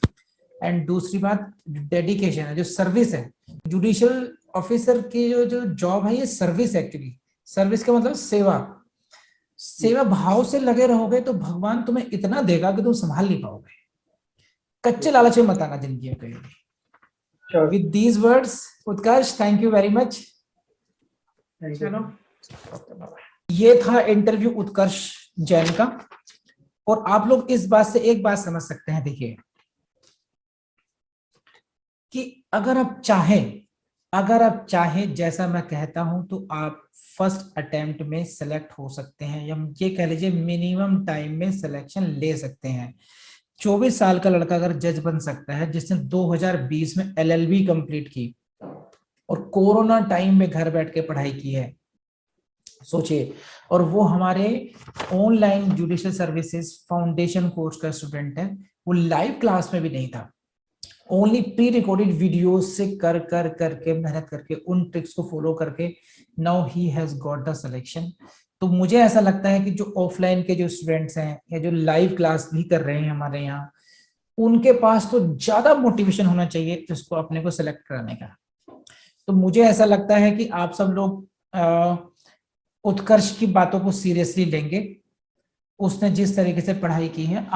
And दूसरी बात डेडिकेशन है, जो सर्विस है, जुडिशियल ऑफिसर की जो जॉब है, ये सर्विस, एक्चुअली सर्विस का मतलब सेवा, सेवा भाव से लगे रहोगे तो भगवान तुम्हें इतना देगा कि तुम संभाल नहीं पाओगे। कच्चे लालच में मत आना जिंदगी में कहीं भी। With these words Utkarsh, thank you very much. चलो, ये था इंटरव्यू उत्कर्ष जैन का। और आप लोग इस बात से एक बात समझ सकते हैं, देखिए कि अगर आप चाहें जैसा मैं कहता हूं तो आप फर्स्ट अटेम्प्ट में सेलेक्ट हो सकते हैं, या ये कह लीजिए मिनिमम टाइम में सिलेक्शन ले सकते हैं। 24 साल का लड़का अगर जज बन सकता है, जिसने 2020 में LLB कंप्लीट की और कोरोना टाइम में घर बैठ के पढ़ाई की है, सोचिए, और वो हमारे online judicial services foundation course का स्टूडेंट है, वो लाइव क्लास में भी नहीं था, ओनली प्री रिकॉर्डेड वीडियो से कर करके मेहनत करके उन ट्रिक्स को फॉलो करके now he has got the selection. तो मुझे ऐसा लगता है कि जो ऑफलाइन के जो स्टूडेंट्स हैं या जो लाइव क्लास भी कर रहे हैं हमारे यहाँ, उनके पास तो ज्यादा मोटिवेशन होना चाहिए इसको अपने को सिलेक्ट कराने का। तो मुझे ऐसा लगता है कि आप सब लोग उत्कर्ष की बातों को सीरियसली लेंगे। उसने जिस तरीके से पढ़ाई की है,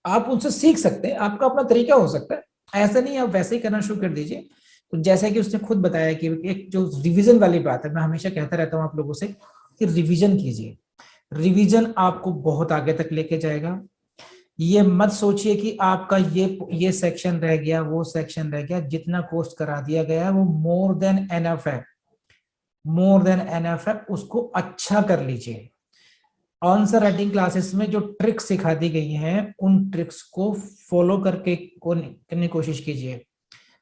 आप उनसे सीख सकते हैं, आपका अपना तरीका हो सकता है, ऐसा नहीं आप वैसे ही करना शुरू कर दीजिए। तो जैसा कि उसने खुद बताया कि एक जो रिवीजन वाली बात है, मैं हमेशा कहता रहता हूं आप लोगों से कि रिवीजन कीजिए, रिवीजन आपको बहुत आगे तक लेके जाएगा। ये मत सोचिए कि आपका ये सेक्शन रह गया, वो सेक्शन रह गया, जितना कोर्स करा दिया गया है वो मोर देन एनफ है, मोर देन एनफ है, उसको अच्छा कर लीजिए। आंसर राइटिंग क्लासेस में जो ट्रिक्स सिखा दी गई हैं, उन ट्रिक्स को फॉलो करके करने की कोशिश कीजिए।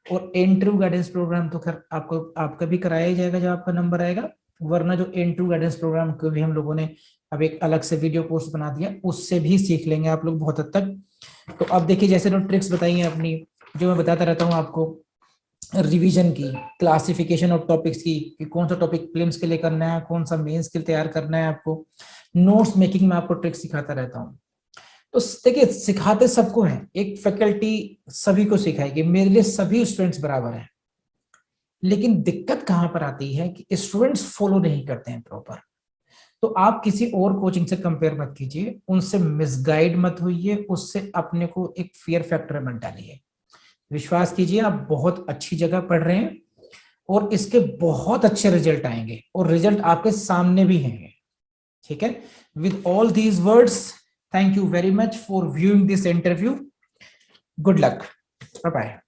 और इंटरव्यू गाइडेंस प्रोग्राम तो खैर आपका भी कराया ही जाएगा जब आपका नंबर आएगा, वरना जो इंटरव्यू गाइडेंस प्रोग्राम को भी हम लोगों ने अब एक अलग से वीडियो कोर्स बना दिया, उससे भी सीख लेंगे आप लोग बहुत हद तक। तो अब देखिए जैसे तो ट्रिक्स बताई हैं अपनी, जो मैं बताता रहता हूँ आपको, रिवीजन की, क्लासिफिकेशन ऑफ टॉपिक्स की, कि कौन सा टॉपिक प्रीलिम्स के लिए करना है, कौन सा मेंस के लिए तैयार करना है आपको, नोट्स मेकिंग में आपको ट्रिक्स सिखाता रहता हूँ। तो देखिए सिखाते सबको हैं, एक फैकल्टी सभी को सिखाएगी, मेरे लिए सभी स्टूडेंट्स बराबर हैं, लेकिन दिक्कत कहां पर आती है कि स्टूडेंट्स फॉलो नहीं करते हैं प्रॉपर। तो आप किसी और कोचिंग से कंपेयर मत कीजिए, उनसे मिसगाइड मत होइए, उससे अपने को एक फियर फैक्टर मत डालिए। विश्वास कीजिए आप बहुत अच्छी जगह पढ़ रहे हैं और इसके बहुत अच्छे रिजल्ट आएंगे, और रिजल्ट आपके सामने भी हैं। ठीक है, with all these words, thank you very much for viewing this interview. Good luck, bye bye.